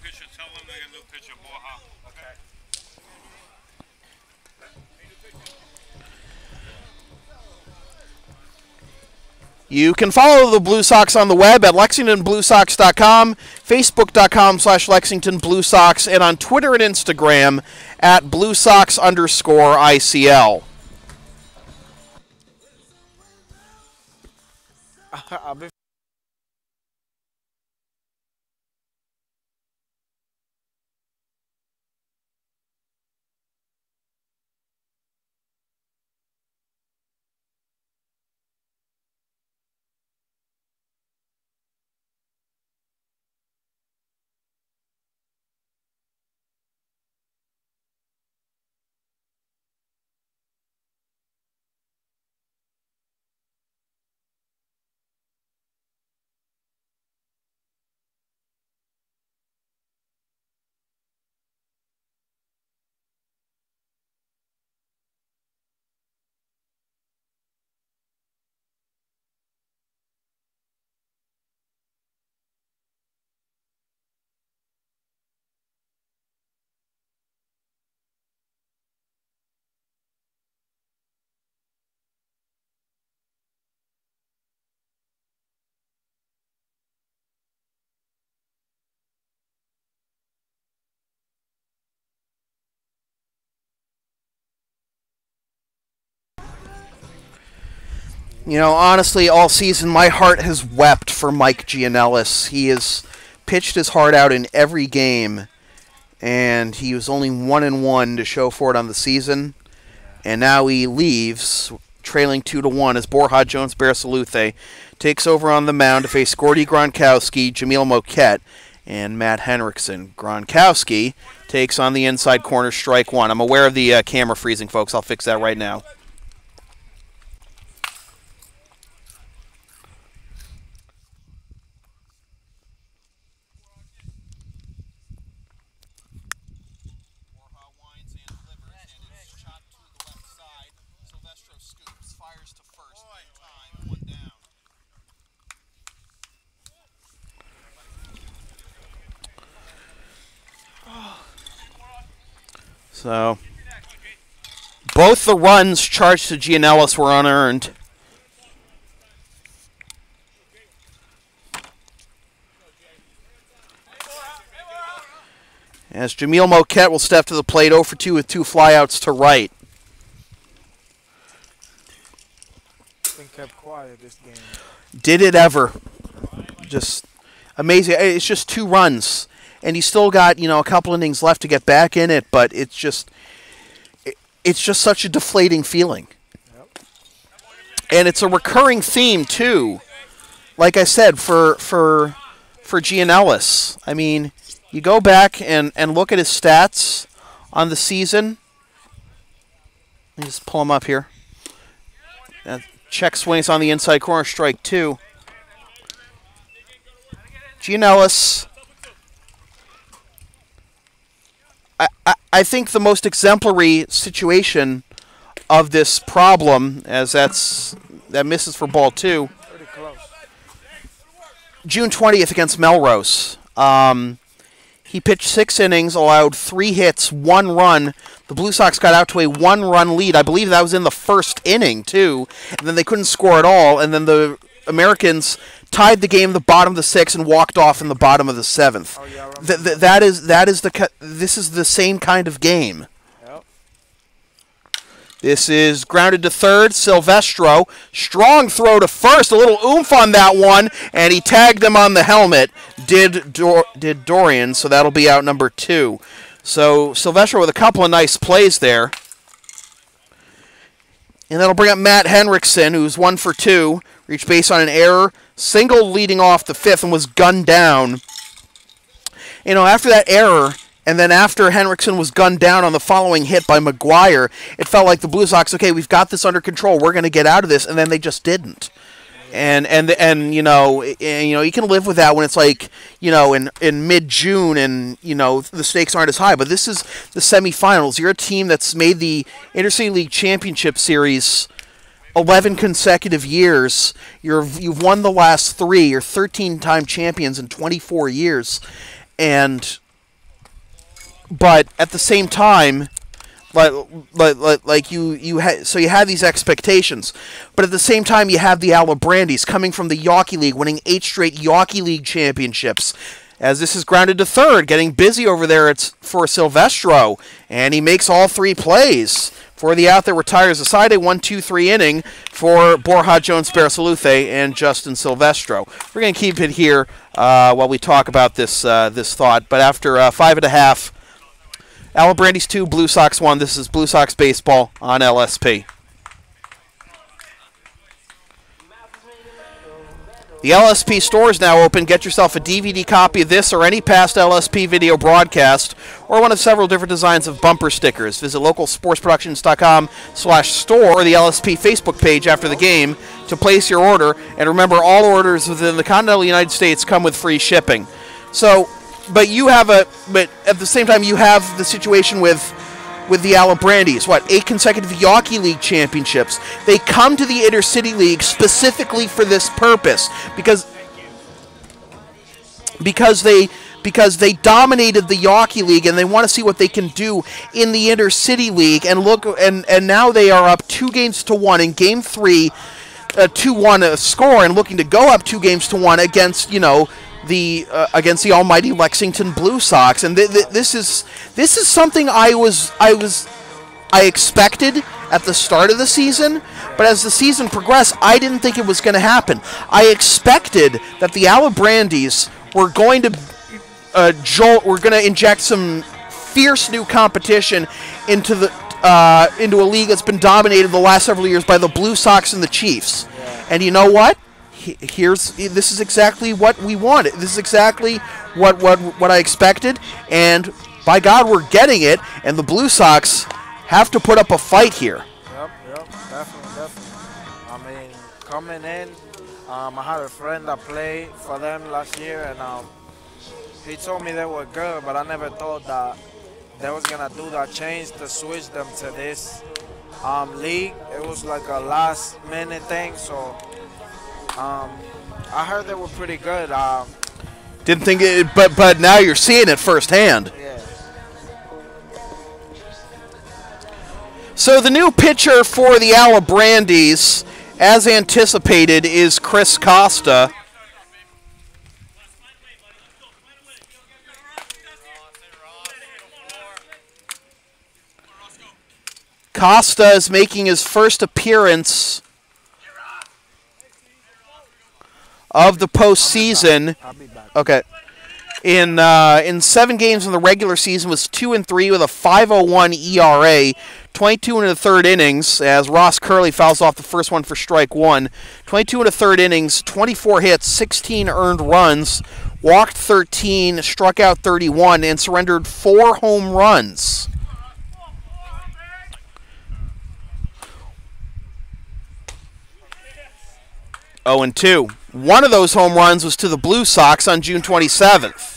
You can follow the Blue Sox on the web at LexingtonBlueSox.com, Facebook.com/LexingtonBlueSox, and on Twitter and Instagram at BlueSox_ICL. I'll be You know, honestly, all season, my heart has wept for Mike Gianellis. He has pitched his heart out in every game, and he was only 1-1 to show for it on the season. And now he leaves, trailing 2-1, as Borja Jones Barasaluthe takes over on the mound to face Gordy Gronkowski, Jamil Moquette, and Matt Henriksen. Gronkowski takes on the inside corner, strike one. I'm aware of the camera freezing, folks. I'll fix that right now. So, both the runs charged to Gianellis were unearned. As Jamil Moquette will step to the plate, 0 for 2 with 2 flyouts to right. Been kept quiet this game. Did it ever? Just amazing. It's just 2 runs. And he's still got, you know, a couple innings left to get back in it, but it's just such a deflating feeling. Yep. And it's a recurring theme too. Like I said, for Gianellis. I mean, you go back and look at his stats on the season. Let me just pull him up here. Check swings on the inside corner, strike 2. Gianellis, I think the most exemplary situation of this problem, as that misses for ball 2. Pretty close. June 20th against Melrose. He pitched 6 innings, allowed 3 hits, 1 run. The Blue Sox got out to a 1-run lead. I believe that was in the first inning, too. And then they couldn't score at all. And then the Americans tied the game in the bottom of the 6th and walked off in the bottom of the 7th. Oh, yeah, This is the same kind of game. Yep. This is grounded to third. Silvestro, strong throw to first. A little oomph on that one, and he tagged him on the helmet. Did Dorian, so that'll be out number 2. So Silvestro with a couple of nice plays there. And that'll bring up Matt Henriksen, who's 1 for 2. Reached base on an error. Single leading off the 5th and was gunned down. You know, after that error, and then after Henriksen was gunned down on the following hit by McGuire, it felt like the Blue Sox, okay, we've got this under control. We're going to get out of this, and then they just didn't. And you know, you can live with that when it's like, you know, in mid-June and, you know, the stakes aren't as high. But this is the semifinals. You're a team that's made the Intercity League Championship Series 11 consecutive years. You've won the last 3. You're 13-time champions in 24 years. But at the same time, you had these expectations, but at the same time you have the Alibrandis coming from the Yawkey League, winning 8 straight Yawkey League championships. As this is grounded to third, getting busy over there, it's for Silvestro, and he makes all 3 plays for the out that retires the side. A 1-2-3 inning for Borja Jones Barasaluthe and Justin Silvestro. We're going to keep it here while we talk about this thought, but after 5.5. Alibrandis 2, Blue Sox 1. This is Blue Sox Baseball on LSP. The LSP store is now open. Get yourself a DVD copy of this or any past LSP video broadcast or one of several different designs of bumper stickers. Visit localsportsproductions.com/store or the LSP Facebook page after the game to place your order. And remember, all orders within the continental United States come with free shipping. So, but at the same time, you have the situation with the Alibrandis. 8 consecutive Yawkey League championships. They come to the Intercity League specifically for this purpose because they dominated the Yawkey League and they want to see what they can do in the Intercity League. And look, and now they are up 2-1 in Game 3, 2-1 score, and looking to go up 2-1 against against the almighty Lexington Blue Sox. And this is something I expected at the start of the season, but as the season progressed, I didn't think it was going to happen. I expected that the Alibrandis were going to inject some fierce new competition into a league that's been dominated the last several years by the Blue Sox and the Chiefs. Yeah. And you know what? This is exactly what we wanted. This is exactly what I expected, and by God, we're getting it. And the Blue Sox have to put up a fight here. Yep, definitely. I mean, coming in, I had a friend that played for them last year, and he told me they were good, but I never thought that they was gonna do that change to switch them to this league. It was like a last-minute thing, so I heard they were pretty good. Didn't think it, but now you're seeing it firsthand. Yeah. So the new pitcher for the Alibrandis, as anticipated, is Chris Costa. Costa is making his first appearance of the postseason. I'll be back. Okay. In 7 games in the regular season, was 2-3 with a 5.01 ERA, 22 in the third innings, as Ross Curley fouls off the first one for strike one. 22 in the third innings, 24 hits, 16 earned runs, walked 13, struck out 31, and surrendered 4 home runs. Oh, and 2. One of those home runs was to the Blue Sox on June 27th.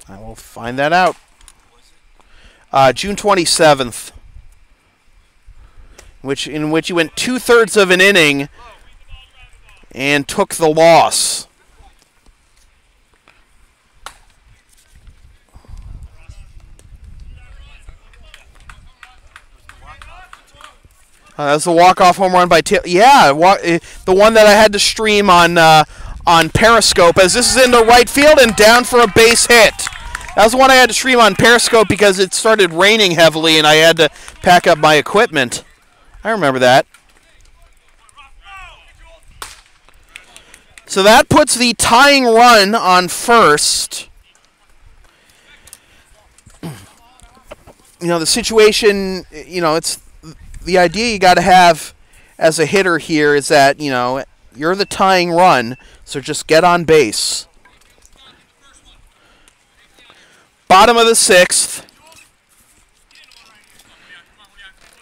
I will find that out. June 27th, in which he went 2/3 of an inning and took the loss. That's a walk-off home run by Taylor. Yeah, the one that I had to stream on Periscope, as this is into right field and down for a base hit. That was the one I had to stream on Periscope because it started raining heavily and I had to pack up my equipment. I remember that. So that puts the tying run on first. You know, the situation, you know, it's the idea you got to have as a hitter here is that, you know, you're the tying run, so just get on base. Bottom of the 6th.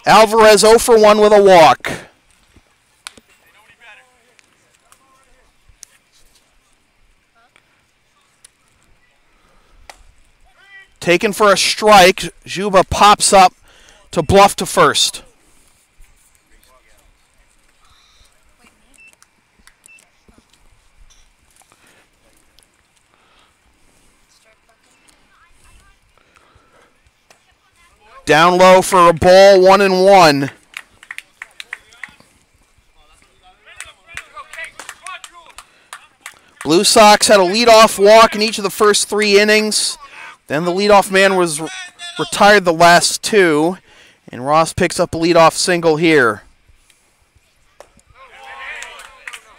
Alvarez 0 for 1 with a walk. Taken for a strike. Juba pops up to bluff to first. Down low for a ball, 1-1. Blue Sox had a leadoff walk in each of the first 3 innings. Then the leadoff man was retired the last 2. And Ross picks up a leadoff single here.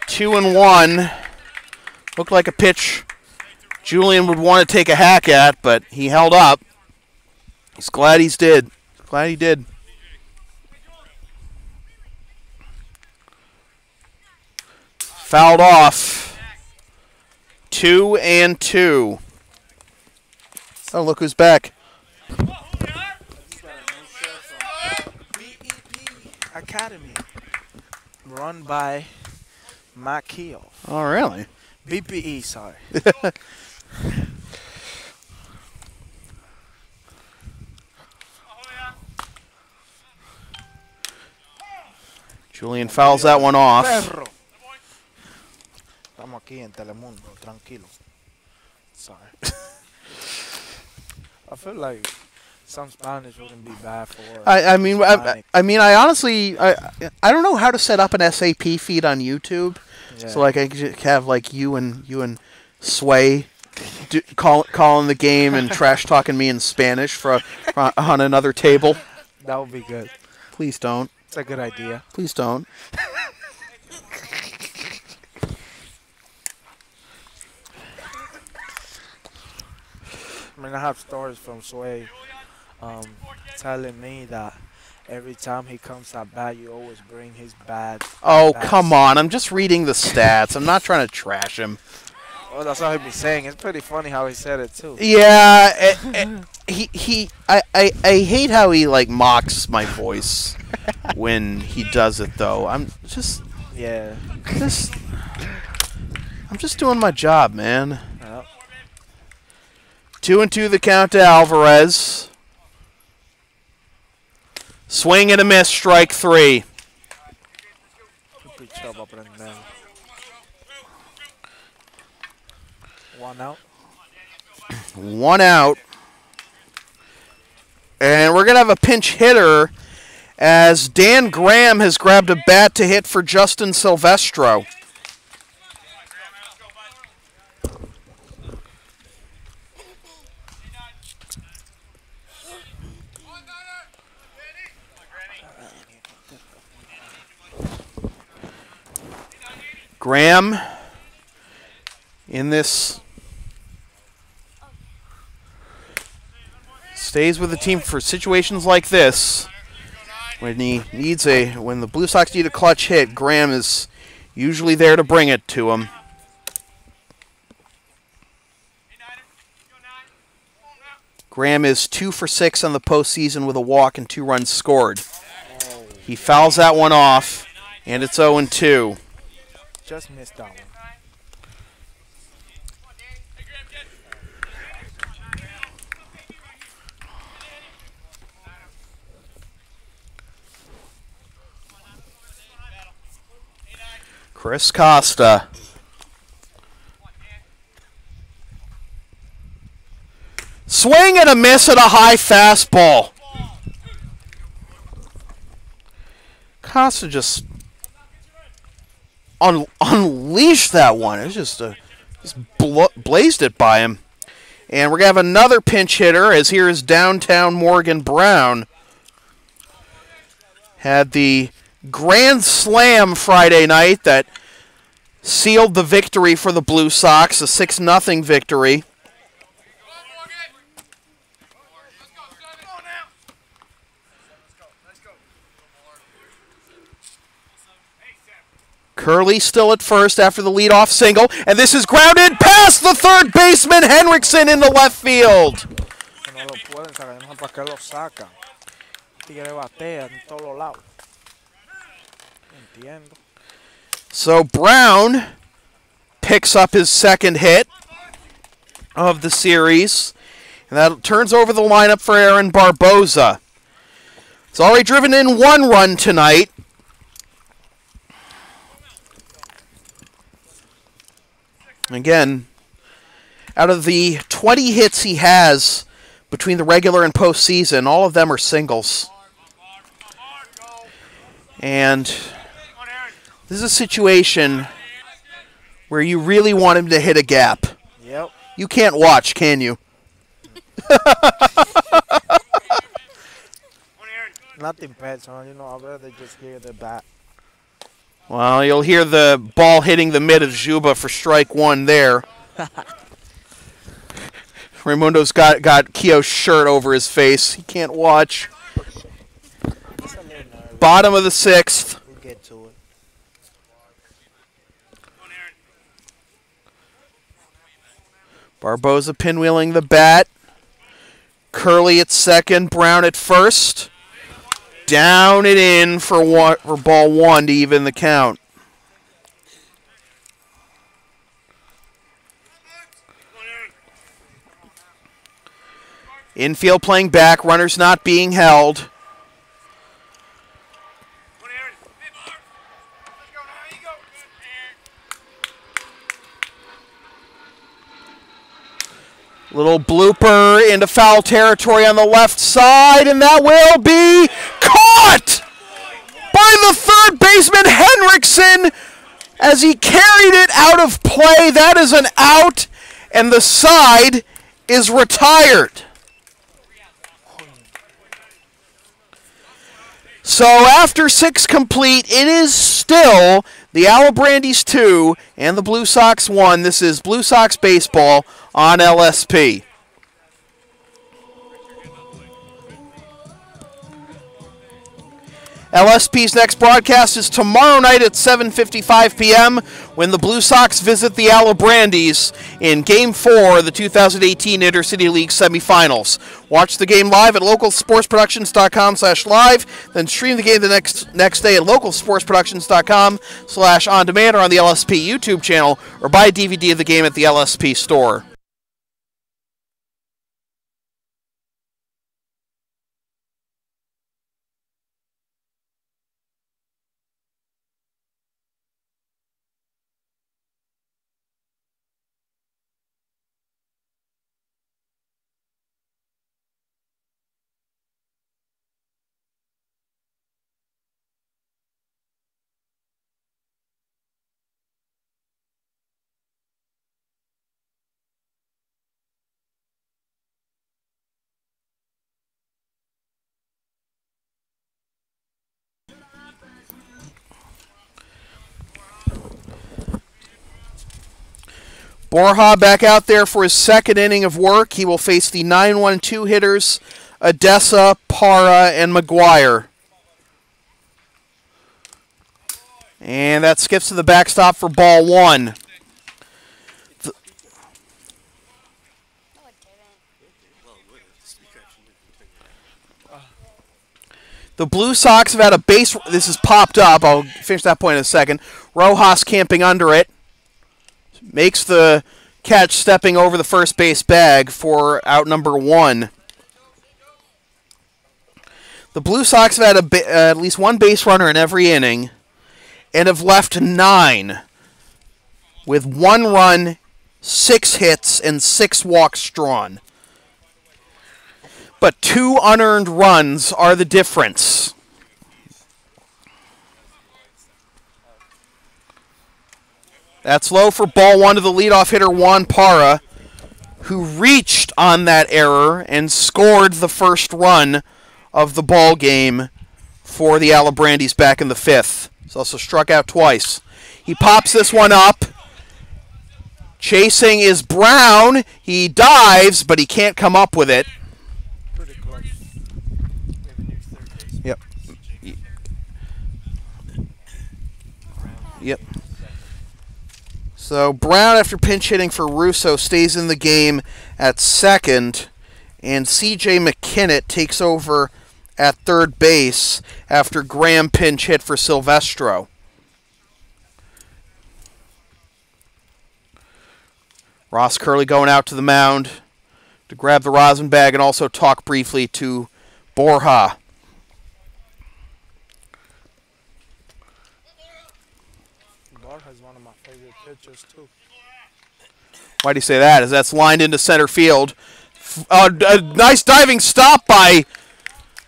2-1. Looked like a pitch Julian would want to take a hack at, but he held up. He's glad he did. Fouled off. 2-2. Oh, look who's back. Academy. Run by Matt Keel. Oh, really? BPE, sorry. Julian fouls that one off. Perro. Estamos aquí en Telemundo, tranquilo. Sorry. I feel like some Spanish wouldn't be bad for. I mean, I honestly, I don't know how to set up an SAP feed on YouTube. Yeah. So like I could have like you and Sway calling the game and trash talking me in Spanish on another table. That would be good. Please don't. It's a good idea. Please don't. I mean, I have stories from Sway telling me that every time he comes at bat, you always bring his bat. Oh, come on. I'm just reading the stats. I'm not trying to trash him. Well, that's what he be saying. It's pretty funny how he said it, too. Yeah. I hate how he, like, mocks my voice when he does it, though. Yeah. I'm just doing my job, man. Yep. 2-2 the count to Alvarez. Swing and a miss, strike 3. One out. 1 out. And we're going to have a pinch hitter as Dan Graham has grabbed a bat to hit for Justin Silvestro. Graham in this stays with the team for situations like this. When the Blue Sox need a clutch hit, Graham is usually there to bring it to him. Graham is 2 for 6 on the postseason with a walk and 2 runs scored. He fouls that one off, and it's 0-2. Just missed that one. Chris Costa. Swing and a miss at a high fastball. Costa just unleashed that one. It just blazed it by him. And we're going to have another pinch hitter, as here is downtown Morgan Brown. Had the grand slam Friday night that sealed the victory for the Blue Sox, a 6-0 victory. Curley still at first after the leadoff single, and this is grounded past the third baseman, Henriksen, into left field. So Brown picks up his second hit of the series, and that turns over the lineup for Aaron Barboza. He's already driven in 1 run tonight. Again, out of the 20 hits he has between the regular and postseason, all of them are singles. And this is a situation where you really want him to hit a gap. Yep. You can't watch, can you? Nothing personal, you know, I'd rather just hear the bat. Well, you'll hear the ball hitting the mid of Juba for strike 1 there. Raimundo's got Keo's shirt over his face. He can't watch. Bottom of the 6th. We'll get to it. Barboza pinwheeling the bat. Curley at second. Brown at first. Down and in for ball 1 to even the count. Infield playing back, runners not being held. Little blooper into foul territory on the left side, and that will be caught by the third baseman, Henriksen, as he carried it out of play. That is an out, and the side is retired. So after 6 complete, it is still the Alibrandis 2 and the Blue Sox 1. This is Blue Sox baseball on LSP. LSP's next broadcast is tomorrow night at 7:55 p.m. when the Blue Sox visit the Alibrandis in Game 4 of the 2018 Intercity League Semifinals. Watch the game live at localsportsproductions.com/live, then stream the game the next day at localsportsproductions.com/on-demand or on the LSP YouTube channel, or buy a DVD of the game at the LSP store. Borja back out there for his second inning of work. He will face the 9-1-2 hitters, Odessa, Parra, and McGuire. And that skips to the backstop for ball 1. The Blue Sox have had a base. This is popped up. I'll finish that point in a second. Rojas camping under it. Makes the catch, stepping over the first base bag for out number 1. The Blue Sox have had at least one base runner in every inning and have left 9 with 1 run, 6 hits, and 6 walks drawn. But 2 unearned runs are the difference. That's low for ball 1 to the leadoff hitter, Juan Parra, who reached on that error and scored the first run of the ball game for the Alibrandis back in the 5th. He's also struck out twice. He pops this one up. Chasing is Brown. He dives, but he can't come up with it. Pretty close. Yep. Yep. So Brown, after pinch hitting for Russo, stays in the game at second, and C.J. McKinnott takes over at third base after Graham pinch hit for Silvestro. Ross Curley going out to the mound to grab the rosin bag and also talk briefly to Borja. Borja's one of my favorite pitchers too. Why do you say that? As that's lined into center field. A nice diving stop by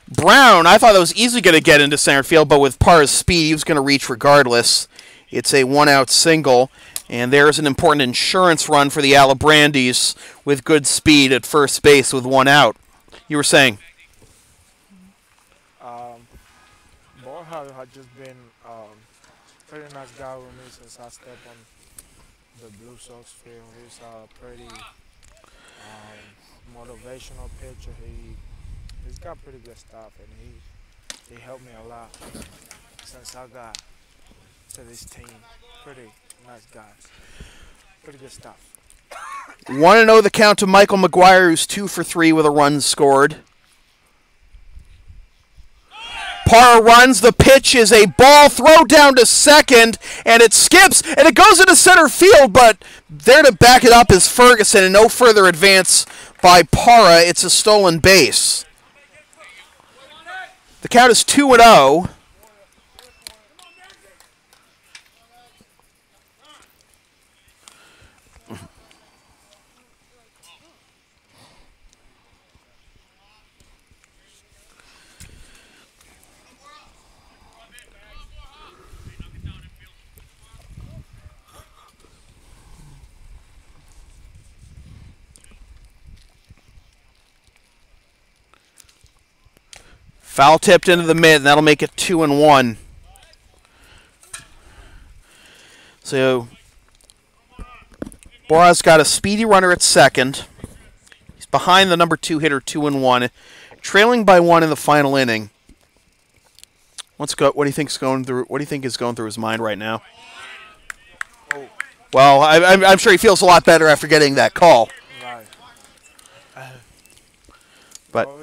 Brown. I thought that was easily going to get into center field, but with Parra's speed, he was going to reach regardless. It's a 1-out single, and there's an important insurance run for the Alibrandis with good speed at first base with 1 out. You were saying? Borja had just been pretty nice guy with me since I stepped on the Blue Sox field. He's a pretty motivational pitcher. He's got pretty good stuff, and he helped me a lot since I got to this team. Pretty nice guys. Pretty good stuff. 1-0 the count to Michael McGuire, who's 2 for 3 with a run scored. Parra runs. The pitch is a ball. Throw down to second, and it skips, and it goes into center field, but there to back it up is Ferguson, and no further advance by Parra. It's a stolen base. The count is 2-0. Foul tipped into the mid, and that'll make it 2-1. So Boras got a speedy runner at second. He's behind the number 2 hitter, 2-1, trailing by 1 in the final inning. What do you think is going through his mind right now? Oh, Well, I'm sure he feels a lot better after getting that call. right. But Well,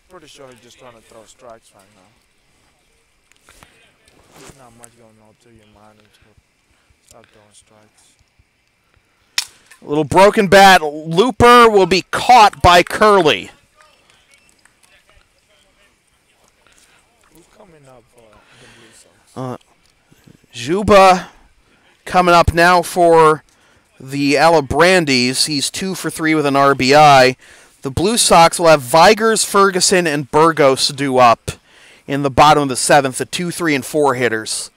pretty sure he's just trying to throw strikes right now. There's not much going on to your mind until start throwing strikes. a little broken bat. Looper will be caught by Curley. Who's coming up for the Blue Sox? Juba coming up now for the Alibrandis. He's 2 for 3 with an RBI. The Blue Sox will have Vigers, Ferguson, and Burgos due up in the bottom of the 7th, the 2, 3, and 4 hitters.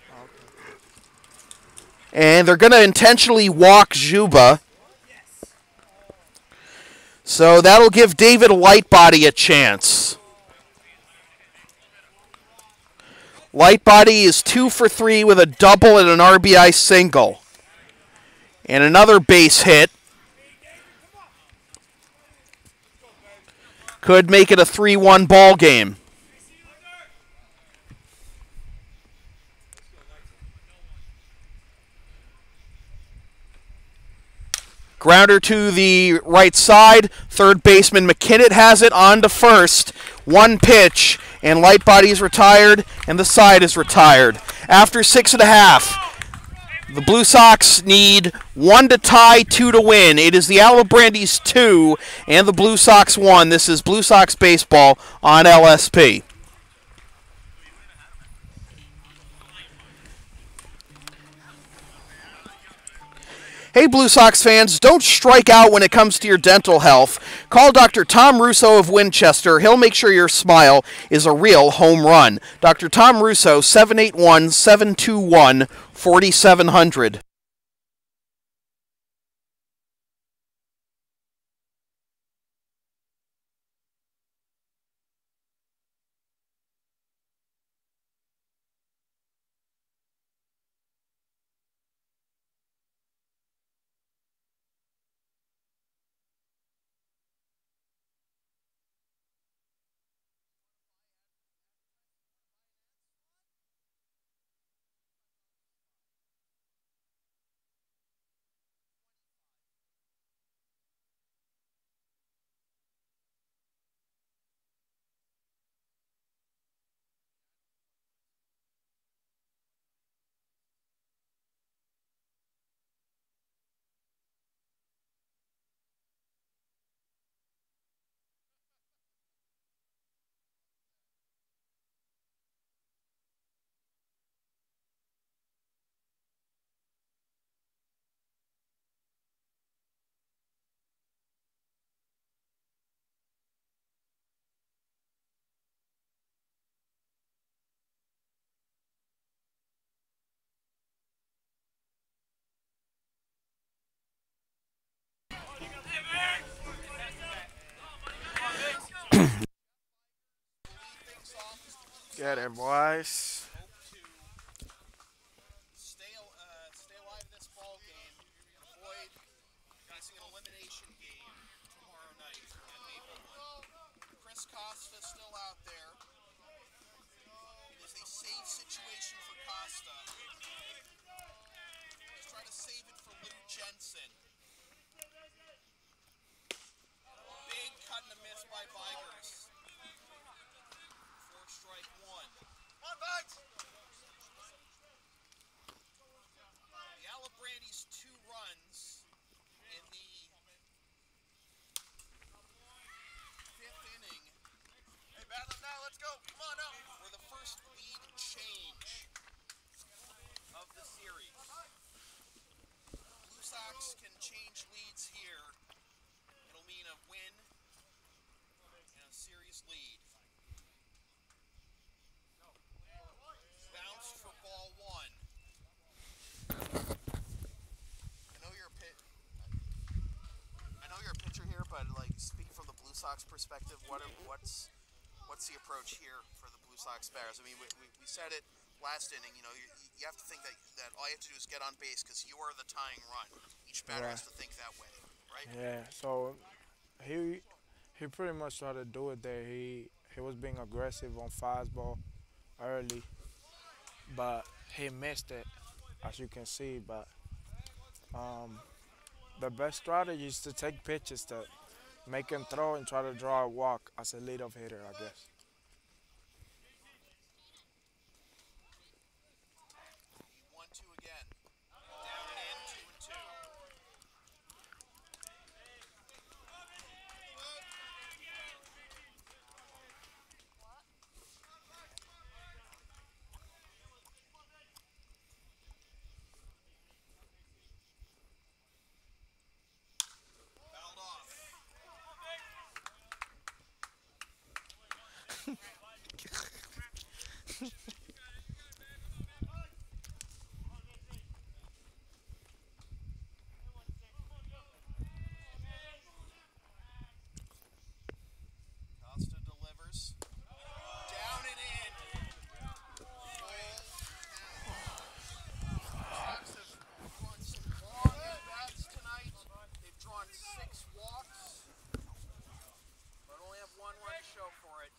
And they're going to intentionally walk Juba. So that'll give David Lightbody a chance. Lightbody is 2 for 3 with a double and an RBI single. And another base hit. Could make it a 3-1 ball game. Grounder to the right side. Third baseman McKinnon has it on to first. One pitch, and Lightbody is retired, and the side is retired. After 6.5, the Blue Sox need 1 to tie, 2 to win. It is the Alibrandis 2 and the Blue Sox 1. This is Blue Sox baseball on LSP. Hey, Blue Sox fans, don't strike out when it comes to your dental health. Call Dr. Tom Russo of Winchester. He'll make sure your smile is a real home run. Dr. Tom Russo, 781-721-4700. Get it, boys. Stay alive in this ball game and avoid facing an elimination game tomorrow night at Maplewood. Chris Costa still out there. It is a save situation for Costa. He's trying to save it for Lou Jensen. Big cut and a miss by Vigers. Strike 1. Come on, Bugs! The Alibrandis 2 runs in the 5th inning. Hey, battle now, let's go. Come on up. For the first lead change of the series. Blue Sox can change leads here. It'll mean a win and a series lead. Bounced for ball 1. I know you're a pitcher here, but like speaking from the Blue Sox perspective, what's what's the approach here for the Blue Sox batters? I mean, we said it last inning. You know, you have to think that all you have to do is get on base because you are the tying run. Each batter Right. has to think that way, right? Yeah. So he he pretty much tried to do it there. He was being aggressive on fastball early, but he missed it, as you can see. But the best strategy is to take pitches to make him throw and try to draw a walk as a leadoff hitter, I guess. 1-2 again. Down and in, 2-2. Fouled off. Costa delivers. Down and in. Sox have drawn some long at-bats tonight. They've drawn 6 walks, but only have 1 run to show for it.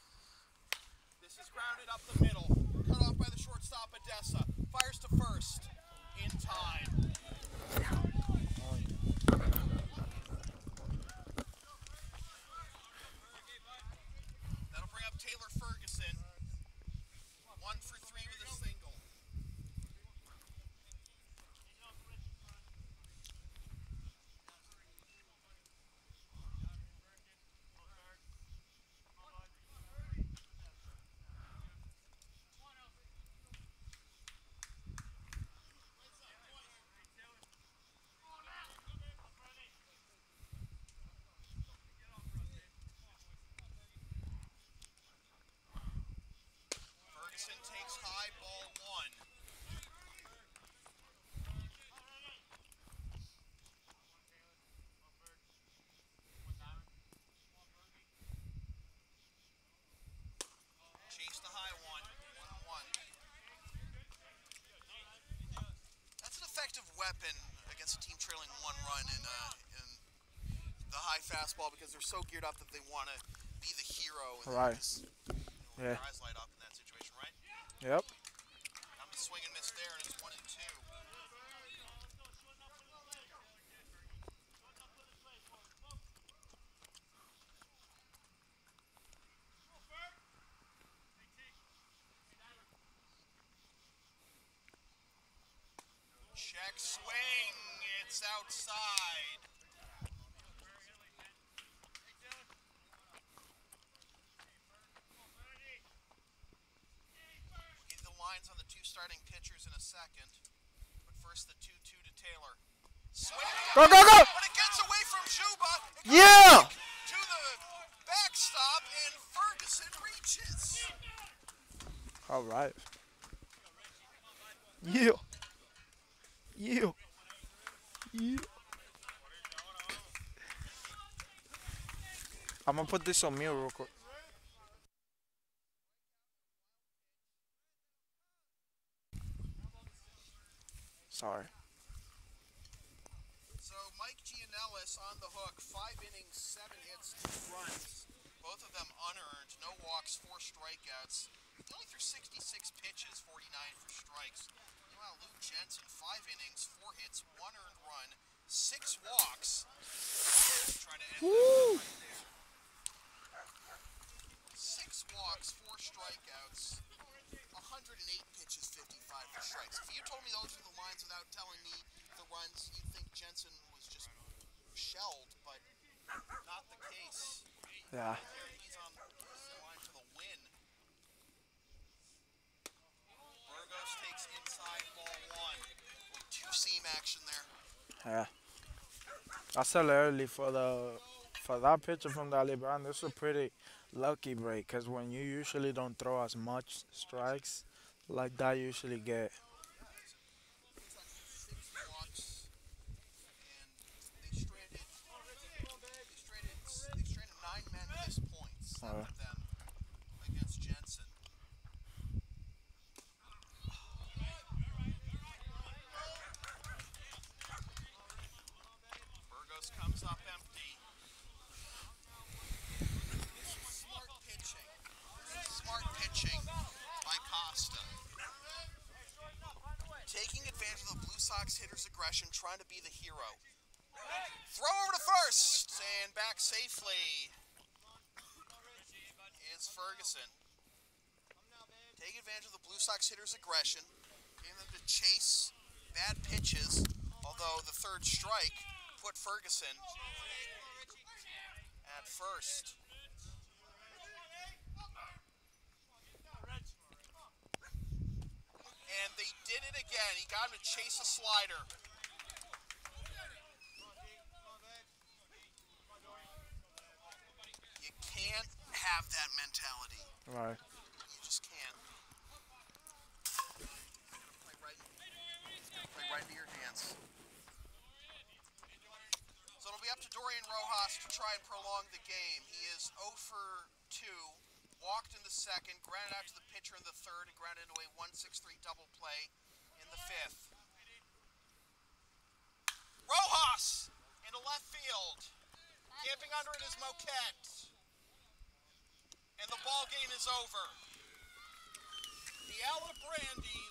This is grounded up the middle. Cut off by the shortstop, Odessa. Fires to first. In time. That'll bring up Taylor Ferguson. 1 for 3 with a single. Ferguson takes high, ball 1. Chase the high one. 1-1. That's an effective weapon against a team trailing 1 run in the high fastball because they're so geared up that they want to be the hero. And Right. just, Yeah. their eyes light up in that situation, right? Yep. I'm just swing and miss there, and it's 1-2. Check swing. It's outside. We'll give the lines on the 2 starting pitchers in a second. But first, the 2-2 to Taylor. Swing. Go, go, go! But it gets away from Juba. Yeah! To the backstop, and Ferguson reaches. All right. Yeah. Yeah. Yeah. I'm gonna put this on mute real quick. Sorry. So Mike Gianellis on the hook, 5 innings, 7 hits, 2 runs. Both of them unearned, no walks, 4 strikeouts. He only threw 66 pitches, 49 for strikes. Meanwhile, Luke Jensen, 5 innings, 4 hits, 1 earned run, 6 walks. Try to end that right there. 6 walks, 4 strikeouts, 108 pitches, 55 for strikes. If you told me those were the lines without telling me the runs, you'd think Jensen was just shelled, but not the case. Yeah. He's on the line for the win. Burgos takes inside, ball 1. Little 2-seam action there. Yeah. I said early for that pitcher from the Alibrandis, this was a pretty lucky break because when you usually don't throw as much strikes like that, you usually get. He's on 6 walks, and they stranded 9 men at this point. 7 of them aggression, trying to be the hero. Throw over to first, and back safely is Ferguson. Taking advantage of the Blue Sox hitters' aggression, getting them to chase bad pitches, although the third strike put Ferguson at first. And they did it again. He got him to chase a slider. You can't have that mentality. Right. You just can't. Play right into your hands. So it'll be up to Dorian Rojas to try and prolong the game. He is 0 for 2. Walked in the second, grounded out to the pitcher in the third, and grounded into a 1-6-3 double play in the fifth. Rojas into left field. Camping under it is Moquette. And the ball game is over. The Alibrandis